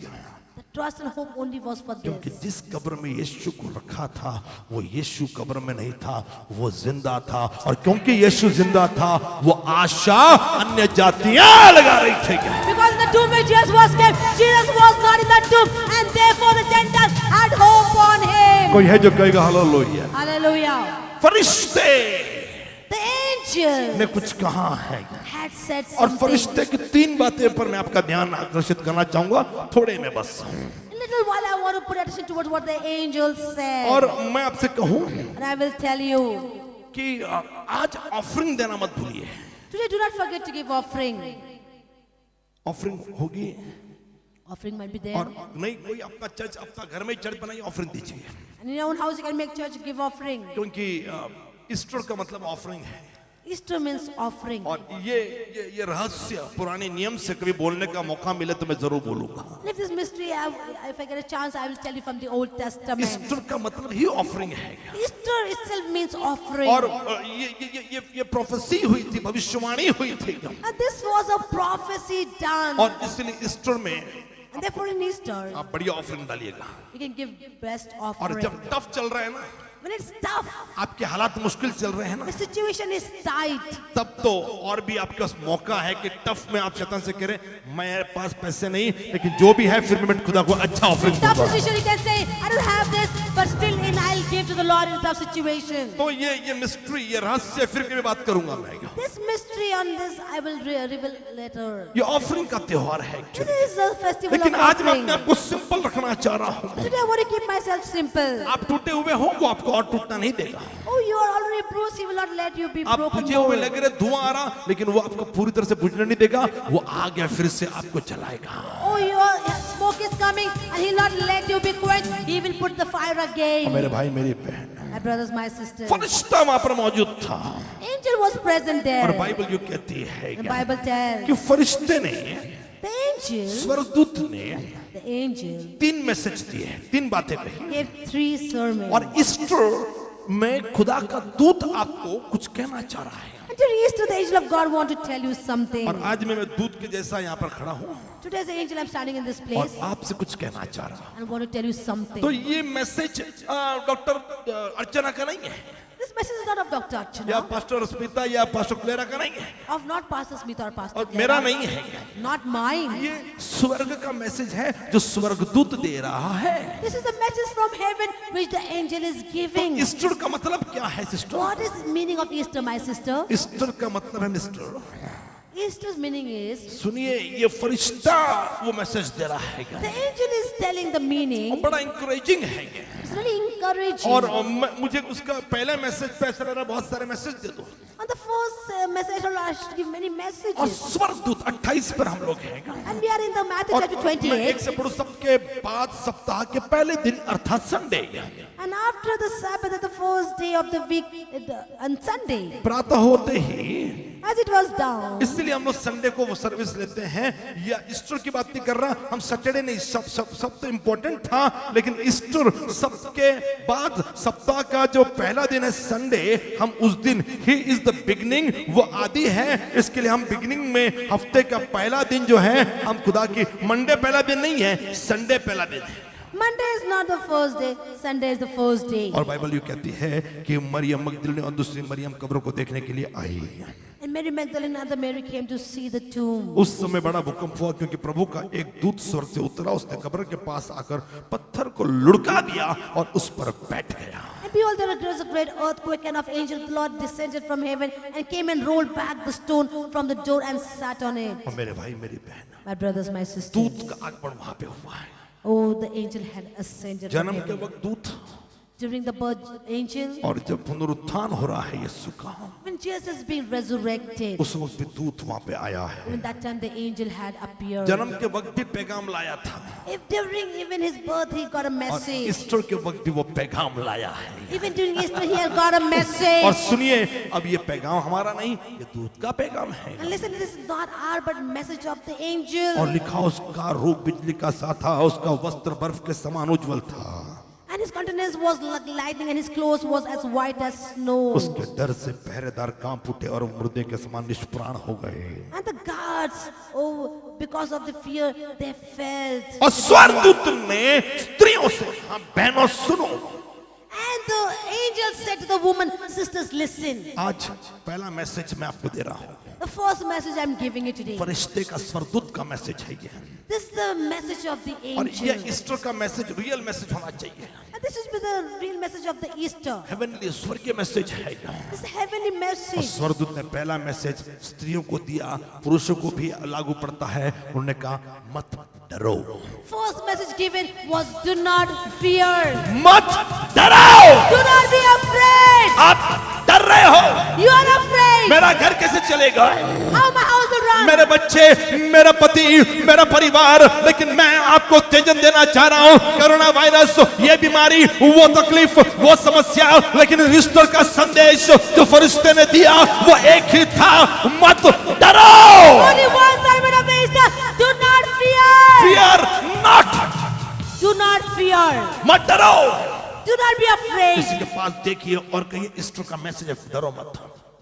The trust and hope only was for क्योंकि this. जिस कब्र में यीशु को रखा था वो यीशु कब्र में नहीं था वो जिंदा था और क्योंकि यीशु जिंदा था वो आशा अन्य जातियां लगा रही थी Because in the tomb where Jesus was kept, Jesus was not in that tomb, and therefore the Gentiles had hope on him. कोई है जो कहेगा हालेलुया Hallelujah. फरिश्ते The angel ने कुछ कहा है had said और something. फरिश्ते की 3 बातें पर मैं आपका ध्यान आकर्षित करना चाहूंगा थोड़े में बस A little while I want to put attention towards what the angel said. और मैं आपसे कहूं And I will tell you, कि आज ऑफरिंग देना मत भूलिए today do not forget to give offering. Offering होगी Offering might be there. और नहीं कोई अपना चर्च अपना घर में चर्च बनाइए ऑफरिंग दीजिए And in your own house you can make church, give offering. क्योंकि ईस्टर का मतलब ऑफरिंग है Easter means offering. और ये रहस्य पुराने नियम से कभी बोलने का मौका मिले तो मैं जरूर बोलूंगा And if this mystery, if I get a chance, I will tell you from the Old Testament. Easter का मतलब ही ऑफरिंग है Easter itself means offering. और ये प्रोफेसी हुई थी भविष्यवाणी हुई थी And this was a prophecy done. और इसलिए ईस्टर में And therefore in Easter, आप बढ़िया ऑफरिंग डालिएगा you can give best और offering. जब टफ चल रहा है ना When it's tough, आपके हालात मुश्किल चल रहे हैं ना the situation is tight. तब तो और भी आपके पास मौका है कि टफ में आप शैतान से कह रहे हैं मेरे पास पैसे नहीं लेकिन जो भी है फिर भी मैं खुदा को अच्छा ऑफरिंग Tough दूंगा situation, you can say, I don't have this, but still in I'll give to the Lord in a tough situation. तो ये मिस्ट्री ये रहस्य फिर कभी बात करूंगा मैं This mystery on this I will reveal later. ये ऑफरिंग का त्योहार है It is a festival लेकिन of आज मैं offering. अपने आप को सिंपल रखना चाह रहा हूँ Today I want to keep myself simple. आप टूटे हुए हो वो आपको और टूटना नहीं देगा Oh, you are already bruised, he will not let you be आप broken बुझे हुए more. लग रहे धुआं आ रहा लेकिन वो आपको पूरी तरह से बुझने नहीं देगा वो आ गया फिर से आपको जलाएगा Oh, your smoke is coming and he'll not let you be quenched. He will put the fire again. मेरे भाई मेरी बहन My brothers, my sisters. फरिश्ता वहां पर मौजूद था Angel was present और there. बाइबल ये कहती है The Bible tells कि फरिश्ते ने the angel, स्वर्गदूत ने the angel 3 मैसेज दिए 3 बातें कही gave 3 sermons. और ईस्टर में खुदा का दूत आपको कुछ कहना चाह रहा है And today Easter, the angel of God want to tell you something. और आज मैं दूत के जैसा यहाँ पर खड़ा हूँ Today's the angel I'm standing in this और place आपसे कुछ कहना चाह रहा हूँ and want to tell you something. तो ये मैसेज डॉक्टर अर्चना का नहीं है This message is not of Dr. या Archana, पास्टर स्मिता या पास्टर क्लेरा का नहीं है of not Pastor Smith or Pastor और मेरा Clara, नहीं है not mine. ये स्वर्ग का मैसेज है जो स्वर्गदूत दे रहा है This is a message from heaven which the angel is giving. Easter का मतलब क्या है sister What is the meaning of Easter, my sister? Easter का मतलब है मिस्टर Easter's meaning is सुनिए ये फरिश्ता वो मैसेज दे रहा है the angel is telling the और meaning. बड़ा इंकरेजिंग है ये It's really encouraging. और मुझे उसका पहले मैसेज पे ऐसा लग रहा है बहुत सारे मैसेज दे दो On the first message, I should give many और messages. स्वर्गदूत 28 पर हम लोग हैं And we are in the Matthew और chapter मैं एक 28. से पढ़ू सबके बाद सप्ताह के पहले दिन अर्थात Sunday And after the Sabbath, the first day of the week, on Sunday, प्रातः होते ही as it was down, इसलिए हम लोग संडे को वो सर्विस लेते हैं या ईस्टर की बात नहीं कर रहा हम सैटरडे नहीं सब तो इम्पोर्टेंट था लेकिन ईस्टर सबके बाद सप्ताह का जो पहला दिन है संडे हम उस दिन ही इज द बिगनिंग वो आदि है इसके लिए हम बिगनिंग में हफ्ते का पहला दिन जो है हम खुदा की मंडे पहला दिन नहीं है संडे पहला दिन है Monday is not the first day, Sunday is the first day. और बाइबल ये कहती है कि मरियम मगदलीनी और दूसरी मरियम कब्रों को देखने के लिए आई And Mary Magdalene and other Mary came to see the tomb. उस समय बड़ा भूकंप हुआ क्योंकि प्रभु का एक दूत स्वर्ग से उतरा उसने कब्र के पास आकर पत्थर को लुढ़का दिया और उस पर बैठ गया And behold, there was a great earthquake, and of angel the Lord descended from heaven and came and rolled back the stone from the door and sat on it. और मेरे भाई मेरी बहन My brothers, my sisters. दूत का आगमन वहां पे हुआ है Oh, the angel had ascended from जन्म के heaven. वक्त दूत during the birth angel, और जब पुनरुत्थान हो रहा है यीशु का, when Jesus is being resurrected, उस वक्त भी दूत वहां पे आया है। when that time the angel had appeared. जन्म के वक्त भी पैगाम लाया था If during even his birth he got a और message, ईस्टर के वक्त भी वो पैगाम लाया है। even during Easter he had got a message. और सुनिए, अब ये पैगाम हमारा नहीं, ये दूत का पैगाम है। And listen, this is not our but message of the angel. और लिखा, उसका रूप बिजली का सा था, उसका वस्त्र बर्फ के समान उज्जवल था, And his countenance was like lightning, and his clothes was as white as snow. उसके डर से पहरेदार कांप उठे और मुर्दे के समान निष्प्राण हो गए। And the guards, oh, because of the fear, they felt. और स्वर्गदूत ने स्त्रियों से, हाँ बहनों सुनो, And the angel said to the woman, sisters, listen. आज पहला मैसेज मैं आपको दे रहा हूँ। The first message I'm giving you today. फरिश्ते का स्वर्गदूत का मैसेज है ये, This is the message of the और ये angel. ईस्टर का मैसेज रियल मैसेज होना चाहिए। And this is the real message of the Easter. Heavenly स्वर्गीय मैसेज है ये। This heavenly और message. स्वर्गदूत ने पहला मैसेज स्त्रियों को दिया, पुरुषों को भी लागू पड़ता है। उन्होंने कहा मत डरो, First message given was do not fear. मत डरो। Do not be afraid. आप डर रहे हो, You are afraid. मेरा घर कैसे चलेगा, How my house will run. मेरे बच्चे, मेरा पति, मेरा परिवार, लेकिन मैं आपको उत्तेजन देना चाह रहा हूँ। कोरोना वायरस, ये बीमारी, वो तकलीफ, वो समस्या, लेकिन ईस्टर का संदेश जो फरिश्ते ने दिया वो एक ही था, मत डरो। Only one sermon of the Easter. Do not fear. Fear not, Do not fear. मत डरो। Do not be afraid. किसी के पास देखिए और कहिए ईस्टर का मैसेज है, डरो मत।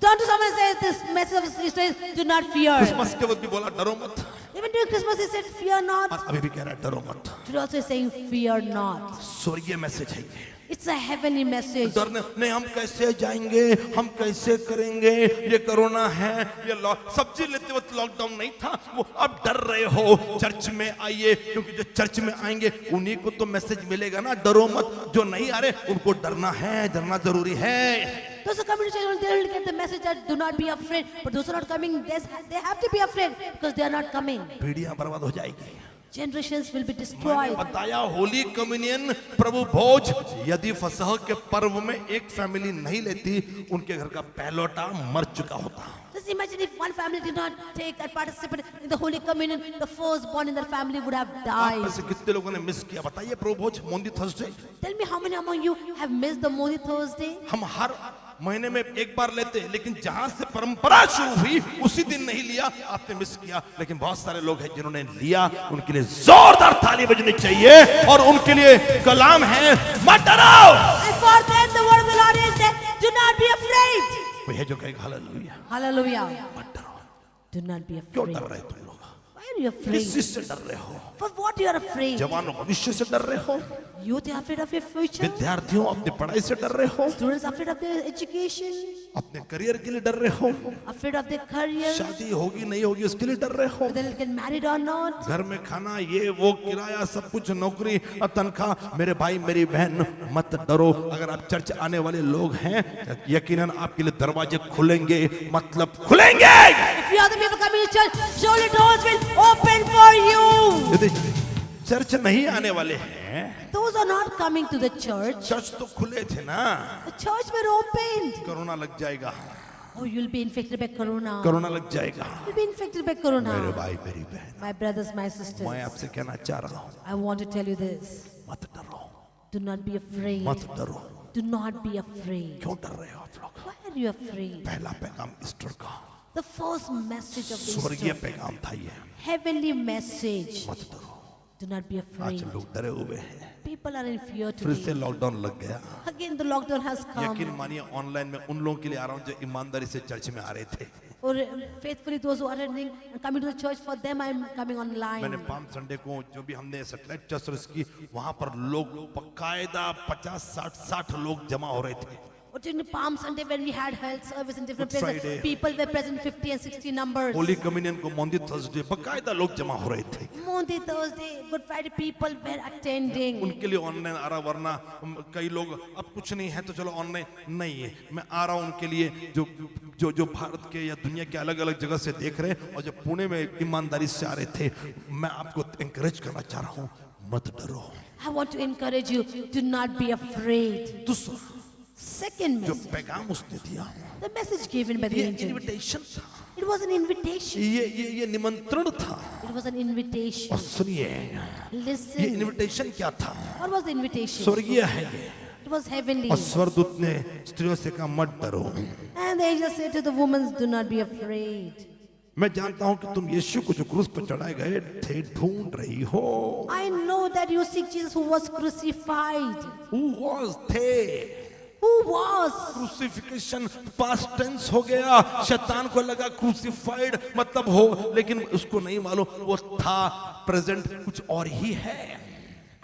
Turn to someone and say this message of Easter is do not fear. Christmas के वक्त भी बोला डरो मत, Even during Christmas he said fear not. और अभी भी कह रहा है डरो मत। Today also is saying fear not. स्वर्गीय मैसेज है ये। It's a heavenly message. डरने नहीं, हम कैसे जाएंगे, हम कैसे करेंगे, ये कोरोना है, ये सब्जी लेते वक्त लॉकडाउन नहीं था, वो अब डर रहे हो। चर्च में आइए, क्योंकि जो चर्च में आएंगे उन्हीं को तो मैसेज मिलेगा ना, डरो मत। जो नहीं आ रहे उनको डरना है, डरना जरूरी है। Those who come to church, they will get the message that do not be afraid. But those who are not coming, they have to be afraid because they are not coming. पीढ़ियां बर्बाद हो जाएगी। Generations will be मैंने destroyed. बताया holy communion प्रभु भोज, यदि फसह के पर्व में एक फैमिली नहीं लेती, उनके घर का पहलौटा मर चुका होता। Just imagine if one family did not take and participate in the Holy Communion, the firstborn in their family would have आप died. में से कितने लोगों ने मिस किया, बताइए प्रभु भोज Modi Thursday. Tell me how many among you have missed the Maundy Thursday? हम हर महीने में एक बार लेते हैं, लेकिन जहां से परंपरा शुरू हुई उसी दिन नहीं लिया, आपने मिस किया। लेकिन बहुत सारे लोग हैं जिन्होंने लिया, उनके लिए जोरदार ताली बजनी चाहिए, और उनके लिए कलाम है मत डरो। And for them the word of the Lord is that do not be afraid. कोई है जो कहेगा हालेलुया, Hallelujah. मत डरो। Do not be क्यों afraid. डर रहे तुम लोग, Why are you किस afraid? चीज से डर रहे हो? For what you are afraid? जवानों भविष्य से डर रहे हो, Youth are afraid of your future. विद्यार्थियों अपनी पढ़ाई से डर रहे हो, Students are afraid of their education. अपने करियर के लिए डर रहे हो, Afraid of their career. शादी होगी नहीं होगी उसके लिए डर रहे हो, Whether they'll get married or not. घर में खाना, ये वो किराया, सब कुछ, नौकरी, तनख्वाह। मेरे भाई मेरी बहन, मत डरो। अगर आप चर्च आने वाले लोग हैं, यकीनन आपके लिए दरवाजे खुलेंगे, मतलब खुलेंगे। If you are the people coming to church, surely doors will open for you. यदि चर्च नहीं आने वाले हैं, Those are not coming to the church. Church तो खुले थे ना, The church were opened. Corona लग जाएगा, Oh, you'll be infected by corona. Corona लग जाएगा। You'll be infected by मेरे corona. भाई मेरी बहन, My brothers, my मैं sisters, आपसे कहना चाह रहा हूँ, I want to tell you this. मत डरो, Do not be afraid. मत डरो। Do not be afraid. क्यों डर रहे हो आप लोग? Why are you afraid? पहला पैगाम ईस्टर का The first message of the स्वर्गीय Easter, पैगाम था ये, heavenly message. मत डरो। Do not be आज afraid. लोग डरे हुए हैं, People are in fear फिर से today. लॉकडाउन लग गया। Again, the lockdown has यकीन come. मानिए ऑनलाइन में उन लोगों के लिए आ रहा हूँ जो ईमानदारी से चर्च में आ रहे थे। Or faithfully those who are attending and coming to the church, for them I'm coming मैंने online. पाम संडे को जो भी हमने सैटेलाइट चर्च की, वहां पर लोग बकायदा 50-60 लोग जमा हो रहे थे। Or during Palm Sunday when we had health service in different Good places, Friday. people were present 50 and 60 numbers. Holy communion को मोंदी थर्सडे बकायदा लोग जमा हो रहे थे। Monday, Thursday, Good Friday, people were attending. उनके लिए ऑनलाइन आ रहा, वरना कई लोग अब कुछ नहीं है तो चलो ऑनलाइन नहीं है, मैं आ रहा हूँ उनके लिए जो जो जो भारत के या दुनिया के अलग अलग जगह से देख रहे हैं और जो पुणे में ईमानदारी से आ रहे थे। मैं आपको एनकरेज करना चाह रहा हूँ, मत डरो। I want to encourage you, do not be afraid. दूसरा Second जो message, पैगाम उसने दिया, the message given by the ये angel. इनविटेशन था, It was an invitation. ये निमंत्रण था। It was an invitation. और सुनिए, ये Listen. इनविटेशन क्या था? What was the invitation? स्वर्गीय है ये। It was heavenly. और स्वर्गदूत ने स्त्रियों से कहा मत डरो। And the angel said to the woman, do not be afraid. मैं जानता हूं कि तुम यीशु को जो क्रूस पर चढ़ाए गए थे ढूंढ रही हो। I know that you seek Jesus who was crucified. Who was थे? Who was? Crucifixion past tense हो गया। शैतान को लगा क्रूसिफाइड मतलब हो, लेकिन उसको नहीं मालूम वो था प्रेजेंट कुछ और ही है।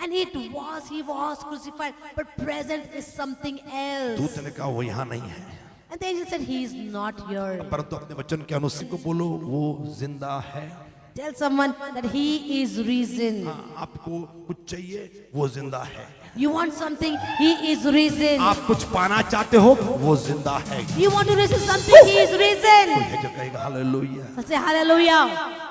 And he was crucified, but present is something else. दूत ने कहा वो यहाँ नहीं है, And the angel said, he is not here. परंतु अपने वचन के अनुसार को बोलो वो जिंदा है। Tell someone that he is risen. हाँ, आपको कुछ चाहिए वो जिंदा है। You want something, he is risen. आप कुछ पाना चाहते हो वो जिंदा है। You want to receive something, he is risen. कोई जो कहेगा हालेलुया, Say hallelujah.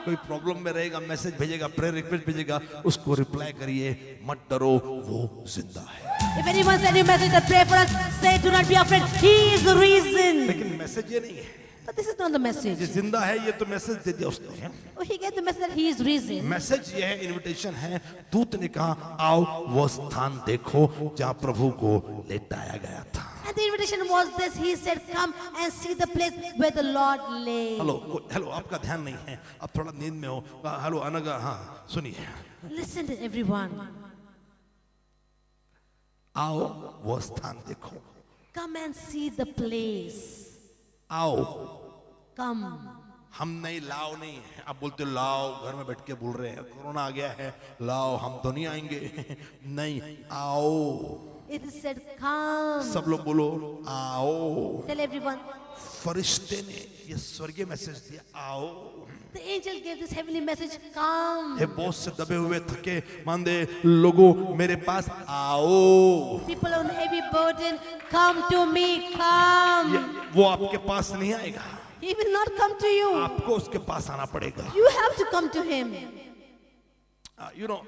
कोई प्रॉब्लम में रहेगा मैसेज भेजेगा, प्रेयर रिक्वेस्ट भेजेगा, उसको रिप्लाई करिए मत डरो वो जिंदा है। If anyone send you a message that pray for us, say do not be afraid, he is risen. लेकिन मैसेज ये नहीं है, But this is not the ये message. जिंदा है ये तो मैसेज दे दिया उसने। Oh, he gave the message that he is risen. Message ये है, इनविटेशन है। दूत ने कहा आओ वो स्थान देखो जहाँ प्रभु को लेटाया गया था। And the invitation was this, he said come and see the place where the Lord lay. Hello आपका ध्यान नहीं है, आप थोड़ा नींद में हो। हेलो अनगा, हाँ सुनिए, Listen to everyone. आओ वो स्थान देखो, Come and see the place. आओ। Come. हम नहीं, लाओ नहीं है। आप बोलते हो लाओ, घर में बैठ के बोल रहे हैं कोरोना आ गया है, लाओ हम तो नहीं आएंगे। नहीं, आओ। It is said come. सब लोग बोलो आओ। Tell everyone. फरिश्ते ने ये स्वर्गीय मैसेज दिया, आओ। The angel gave this heavenly message, come. हे बहुत से दबे हुए थके मांदे लोगों मेरे पास आओ। People on heavy burden, come to me, come. वो आपके पास नहीं आएगा, He will not come to you. आपको उसके पास आना पड़ेगा। You have to come to him. You know,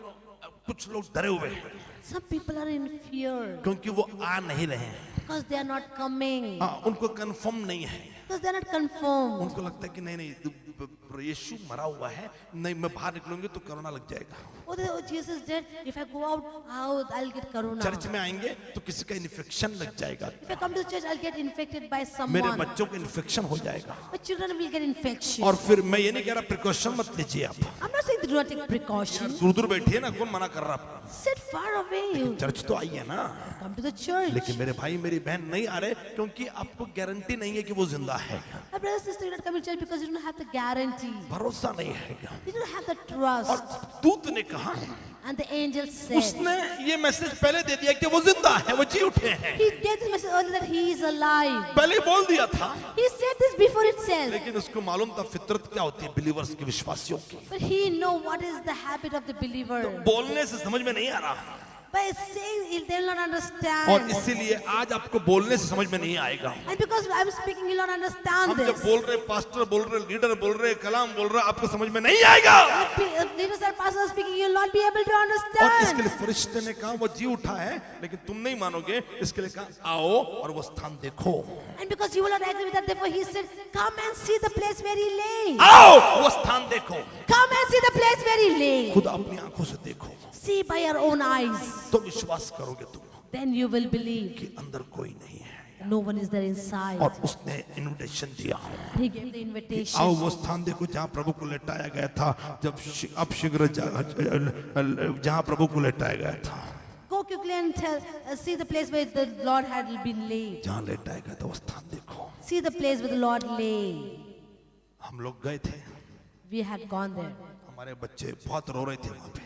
कुछ लोग डरे हुए हैं Some people are in fear क्योंकि वो आ नहीं रहे हैं। because they are not coming. उनको कंफर्म नहीं है, Because they are not confirmed. उनको लगता है कि नहीं यीशु मरा हुआ है, नहीं मैं बाहर निकलूंगी तो कोरोना लग जाएगा। Oh, Jesus dead. If I go out, I'll get corona. Church में आएंगे तो किसी का इन्फेक्शन लग जाएगा, If I come to the church, I'll get infected by मेरे someone. बच्चों को इन्फेक्शन हो जाएगा। My children will get infection. और फिर मैं ये नहीं कह रहा प्रिकॉशन मत लीजिए आप, I'm not saying they do not take precaution. दूर दूर बैठिए ना, कौन मना कर रहा आपको? Sit far away. चर्च तो आइए ना। Come to the church. लेकिन मेरे भाई मेरी बहन नहीं आ रहे क्योंकि आपको गारंटी नहीं है कि वो जिंदा है, My brother, sister, you're not coming to church because you don't have the guarantee. भरोसा नहीं है। You don't have the और trust. दूत ने कहा, And the angel said, उसने ये मैसेज पहले दे दिया कि वो जिंदा है, वो जी उठे हैं, he gave this message earlier that he is alive. पहले ही बोल दिया था। He said this before itself. लेकिन उसको मालूम था फितरत क्या होती है बिलीवर्स की, विश्वासियों की। But he know what is the habit of the believer. बोलने से समझ में नहीं आ रहा, By saying they will not और understand. इसीलिए आज आपको बोलने से समझ में नहीं आएगा। And because I'm speaking, you will not understand हम जब this. बोल रहे, पास्टर बोल रहे, लीडर बोल रहे, कलाम बोल रहे, आपको समझ में नहीं आएगा। Leaders and pastors speaking, you will not be able to और इसके understand. लिए फरिश्ते ने कहा वो जी उठा है, लेकिन तुम नहीं मानोगे, इसके लिए कहा आओ और वो स्थान देखो। And because you will not agree with that, therefore he said, come and see the place where he lay. आओ वो स्थान देखो, Come and see the place where he lay. खुद अपनी आंखों से देखो, See by your own eyes. तो विश्वास करोगे तुम Then you will believe. कि अंदर कोई नहीं है। No one is there inside. और उसने इनविटेशन दिया, He gave the invitation. आओ वो स्थान देखो जहाँ प्रभु को लेटाया गया था, जब अब शीघ्र जहाँ प्रभु को लेटाया गया था, Go quickly and see the place where the Lord had been laid. जहाँ लेटाया गया था वो स्थान देखो। See the place where the Lord lay. हम लोग गए थे, We had gone there. हमारे बच्चे बहुत रो रहे थे वहाँ पे,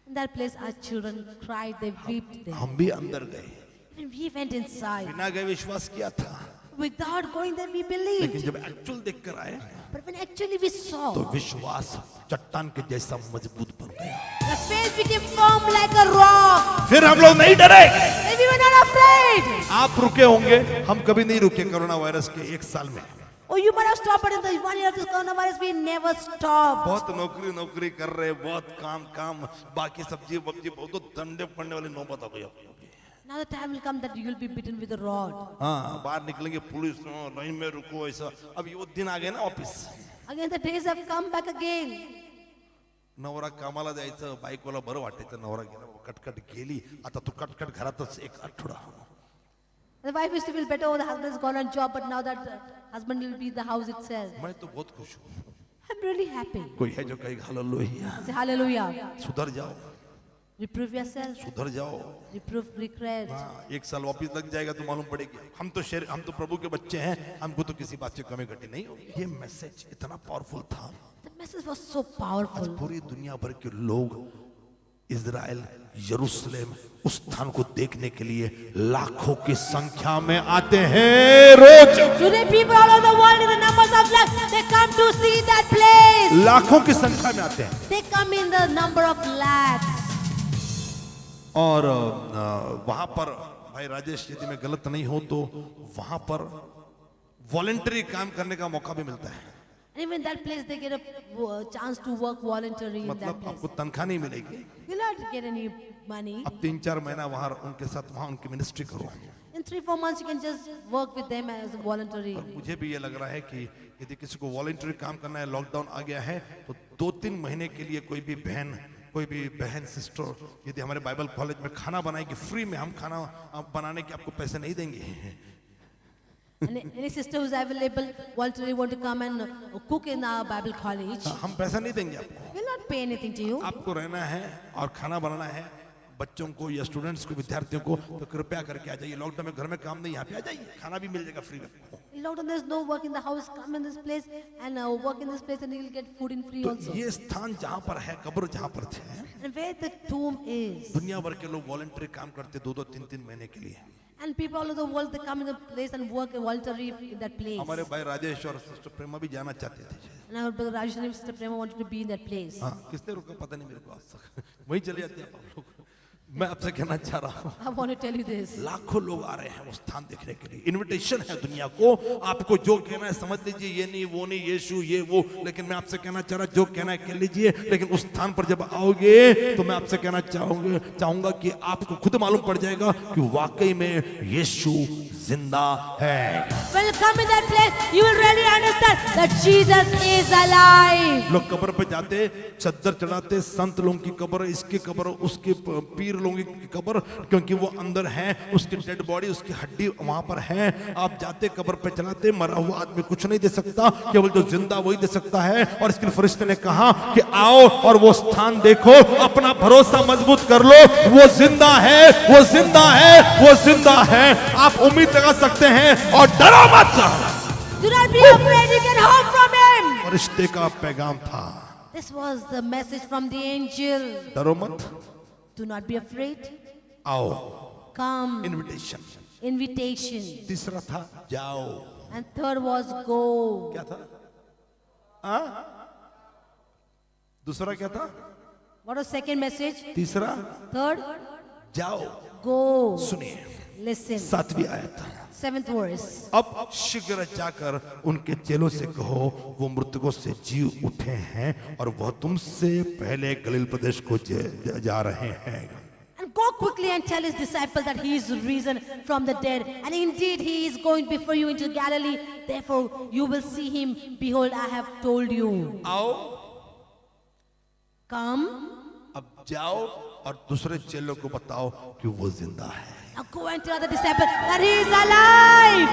In that place, our children cried, they wept there. हम भी अंदर गए, And we went inside. बिना गए विश्वास किया था, Without going there, we लेकिन believed. जब एक्चुअल देख कर आए But when actually we saw, तो विश्वास चट्टान के जैसा मजबूत बन गया। the faith became firm like a rock. फिर हम लोग नहीं डरे, And we were not afraid. आप रुके होंगे, हम कभी नहीं रुके कोरोना वायरस के 1 साल में। Oh, you might have stopped, but in the 1 year of this coronavirus, we never stopped. बहुत नौकरी कर रहे, बहुत काम, बाकी सब्जी बहुत तो दंडे पड़ने वाली नौबत आ गई आपको। Now the time will come that you will be beaten with a rod. हाँ, बाहर निकलेंगे पुलिस लाइन में रुको ऐसा। अब ये वो दिन आ गए ना office. Again, the days have come back again. नवरा कामाला जायचं, बायकोला बरं वाटायचं, नवरा गेला, कटकट गेली, आता तू कटकट घरातच एक आठवडा। The wife used to feel better, oh, the husband has gone on job, but now that husband will be the house itself. मैं तो बहुत खुश हूँ। I'm really happy. कोई है जो कहेगा हालेलुया, Say hallelujah. सुधर जाओ, Reprove yourself. सुधर जाओ। Reprove regret. हाँ, 1 साल वापिस लग जाएगा तो मालूम पड़ेगी। हम तो प्रभु के बच्चे हैं, हमको तो किसी बात से कमी घटी नहीं होगी। ये मैसेज इतना पावरफुल था। The message was so powerful. पूरी दुनिया भर के लोग इजराइल यरूशलेम उस स्थान को देखने के लिए लाखों की संख्या में आते हैं रोज। Today people all over the world in the numbers of lakhs, they come to see that place. लाखों की संख्या में आते हैं They come in the number of lakhs. और वहां पर भाई राजेश, यदि मैं गलत नहीं हूं तो वहां पर वॉलंटरी काम करने का मौका भी मिलता है। And even that place they get a chance to work voluntarily in that मतलब place. आपको तनख्वाह नहीं मिलेगी, You'll not get any money. अब 3-4 महीना वहां उनके साथ वहां उनकी मिनिस्ट्री करो। In 3-4 months you can just work with them as a voluntary. मुझे भी ये लग रहा है कि यदि किसी को वॉलंटरी काम करना है, लॉकडाउन आ गया है तो 2-3 महीने के लिए कोई भी बहन सिस्टर यदि हमारे बाइबल कॉलेज में खाना बनाएगी फ्री में, हम खाना बनाने के आपको पैसे नहीं देंगे। Any sister who's available voluntarily want to come and cook in our Bible college, हम पैसा नहीं देंगे आपको, we'll not pay anything to you. आपको रहना है और खाना बनाना है बच्चों को या स्टूडेंट्स को, विद्यार्थियों को, तो कृपया करके आ जाइए। लॉकडाउन में घर में काम नहीं, यहाँ पे आ जाइए, खाना भी मिल जाएगा फ्री में। In lockdown there's no work in the house, come in this place and work in this place and you'll get food in free तो also. ये स्थान जहाँ पर है, कब्र जहाँ पर थे, And where the tomb is, दुनिया भर के लोग वॉलंटरी काम करते 2-2, 3-3 महीने के लिए। and people all over the world they come in the place and work voluntarily in that place. हमारे भाई राजेश और सिस्टर प्रेमा भी जाना चाहते थे। And our brother Rajesh and sister Prema wanted to be in that place. हाँ, किसने रोका पता नहीं मेरे को आज तक, वहीं चले जाते हैं आप लोग। मैं आपसे कहना चाह रहा हूँ, I want to tell you this. लाखों लोग आ रहे हैं वो स्थान देखने के लिए। इनविटेशन है दुनिया को, आपको जो कहना है समझ लीजिए, ये नहीं वो नहीं, यीशु ये वो, लेकिन मैं आपसे कहना चाह रहा, जो कहना है कह लीजिए, लेकिन उस स्थान पर जब आओगे तो मैं आपसे कहना चाहूंगा कि आपको खुद मालूम पड़ जाएगा कि वाकई में यीशु जिंदा है। When you come in that place, you will really understand that Jesus is alive. लोग कब्र पे जाते, चद्दर चढ़ाते, संत लोगों की कब्र, इसकी कब्र, उसके पीर लोगों की कब्र, क्योंकि वो अंदर है, उसकी डेड बॉडी, उसकी हड्डी वहां पर है। आप जाते कब्र पे चलाते, मरा हुआ आदमी कुछ नहीं दे सकता, केवल जो जिंदा वही दे सकता है। और इसके फरिश्ते ने कहा कि आओ और वो स्थान देखो, अपना भरोसा मजबूत कर लो, वो जिंदा है, वो जिंदा है, वो जिंदा है। आप उम्मीद लगा सकते हैं और डरो मत। Do not be afraid, you can hope from him. फरिश्ते का पैगाम था, This was the message from the angel. डरो मत, Do not be afraid. आओ। Come. इनविटेशन। Invitation. तीसरा था जाओ। And third was go. क्या था? हाँ? दूसरा क्या था? What was second message? तीसरा Third, जाओ। go. सुनिए, Listen. 7वीं आयत। 7th verse. अब शीघ्र जाकर उनके चेलों से कहो, वो मृतकों से जी उठे हैं और वह तुमसे पहले गलील प्रदेश को जा रहे हैं। And go quickly and tell his disciple that he is risen from the dead. And indeed he is going before you into Galilee. Therefore you will see him. Behold, I have told you. आओ, Come. अब जाओ और दूसरे चेलों को बताओ कि वो जिंदा है। Now go and tell the disciple that he is alive.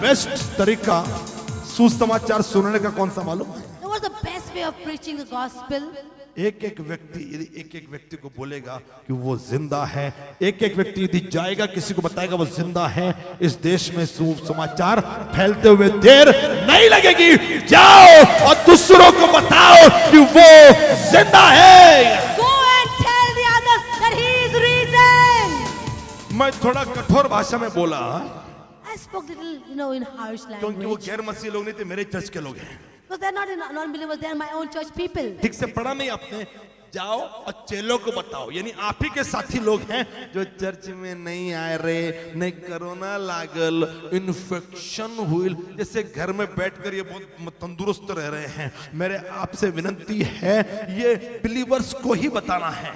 Best तरीका सुसमाचार सुनने का कौन सा मालूम है? That was the best way of preaching the gospel. एक एक व्यक्ति को बोलेगा कि वो जिंदा है, एक एक व्यक्ति यदि जाएगा किसी को बताएगा वो जिंदा है, इस देश में सुसमाचार फैलते हुए देर नहीं लगेगी। जाओ और दूसरों को बताओ कि वो जिंदा है। Go and tell the others that he is risen. मैं थोड़ा कठोर भाषा में बोला I spoke little, in harsh क्योंकि वो language. गैर मसीह लोग नहीं थे, मेरे चर्च के लोग हैं। Because they're not non-believers, they're my own church people. ठीक से पढ़ा नहीं आपने? जाओ और चेलों को बताओ, यानी आप ही के साथी लोग हैं जो चर्च में नहीं आए रे, नहीं कोरोना लागल, इन्फेक्शन हुई, जैसे घर में बैठकर ये बहुत तंदुरुस्त रह रहे हैं। मेरे आपसे विनती है, ये बिलीवर्स को ही बताना है।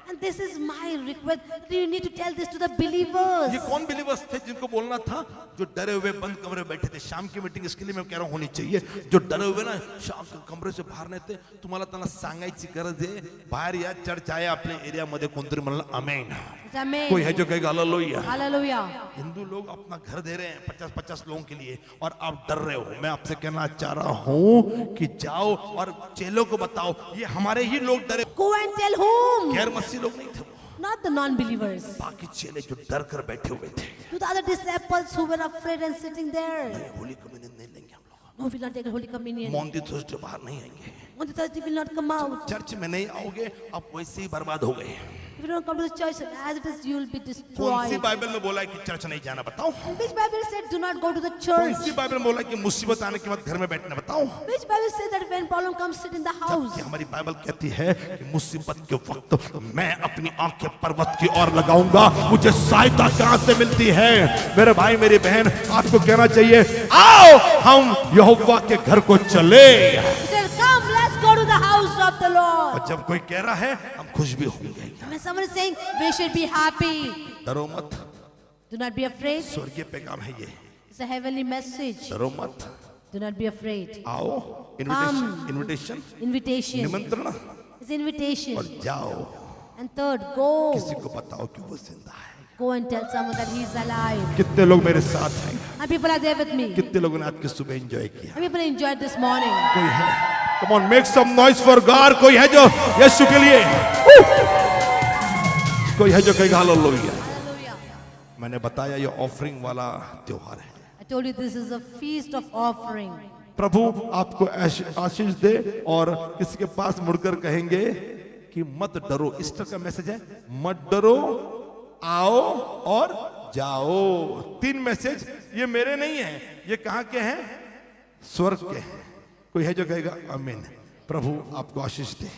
And this is my request that you need to tell this to the believers. ये कौन बिलीवर्स थे जिनको बोलना था? जो डरे हुए बंद कमरे में बैठे थे। शाम की मीटिंग इसके लिए मैं कह रहा हूं होनी चाहिए। जो डरे हुए ना शाम के कमरे से बाहेर नाही ते तुम्हाला त्यांना सांगायची गरज आहे, बाहेर या, चर्च आहे आपल्या एरियामध्ये, कोणतरी म्हणलं आमेन। Amen. कोई है जो कहेगा हालेलुया। Hallelujah. हिंदू लोग अपना घर दे रहे हैं 50-50 लोगों के लिए और आप डर रहे हो। मैं आपसे कहना चाह रहा हूं कि जाओ और चेलों को बताओ, ये हमारे ही लोग डरे, Go and tell whom? गैर मसीह लोग नहीं थे, Not the non-believers. बाकी चेले जो डर कर बैठे हुए थे। To the other disciples who were afraid and sitting there. Holy communion नहीं लेंगे हम लोग, No, we will not take Holy Communion. Monty Thursday बाहर नहीं आएंगे, On the Thursday will not come out. Church में नहीं आओगे, आप वैसे ही बर्बाद हो गए। If you don't come to the church, as it is, you will be कौन सी destroyed. बाइबल में बोला है कि चर्च नहीं जाना? बताओ। And which Bible said do not go to the कौन church? सी बाइबल में बोला है कि मुसीबत आने के बाद घर में बैठना? बताओ। Which Bible says that when problem comes, sit in the house? कि हमारी बाइबल कहती है कि मुसीबत के वक्त मैं अपनी आंखें पर्वत की ओर लगाऊंगा, मुझे सहायता कहां से मिलती है? मेरे भाई मेरी बहन, आपको कहना चाहिए, आओ हम यहोवा के घर को चले। He said, come, let's go to the house of the Lord. और जब कोई कह रहा है, हम खुश भी होंगे। When someone is saying, we should be happy. डरो मत, Do not be afraid. स्वर्गीय पैगाम है ये। It's a heavenly message. डरो मत, Do not be afraid. आओ, इनविटेशन, Invitation. निमंत्रण, It's invitation. और जाओ, And third, go. किसी को बताओ कि वो जिंदा है। Go and tell someone that he is alive. कितने लोग मेरे साथ हैं? And people are there with me. कितने लोगों ने आज की सुबह एंजॉय किया? And people enjoyed this morning. कोई है? Come on, make some noise for God. कोई है जो यीशु के लिए? कोई है जो कहेगा हालेलुया? Hallelujah. मैंने बताया ये ऑफरिंग वाला त्योहार है। I told you this is a feast of offering. प्रभु आपको आशीष दे और किसी के पास मुड़कर कहेंगे कि मत डरो। ईस्टर का मैसेज है, मत डरो, आओ और जाओ। 3 मैसेज, ये मेरे नहीं है, ये कहां के हैं? स्वर्ग के हैं। कोई है जो कहेगा आमीन? प्रभु आपको आशीष दे।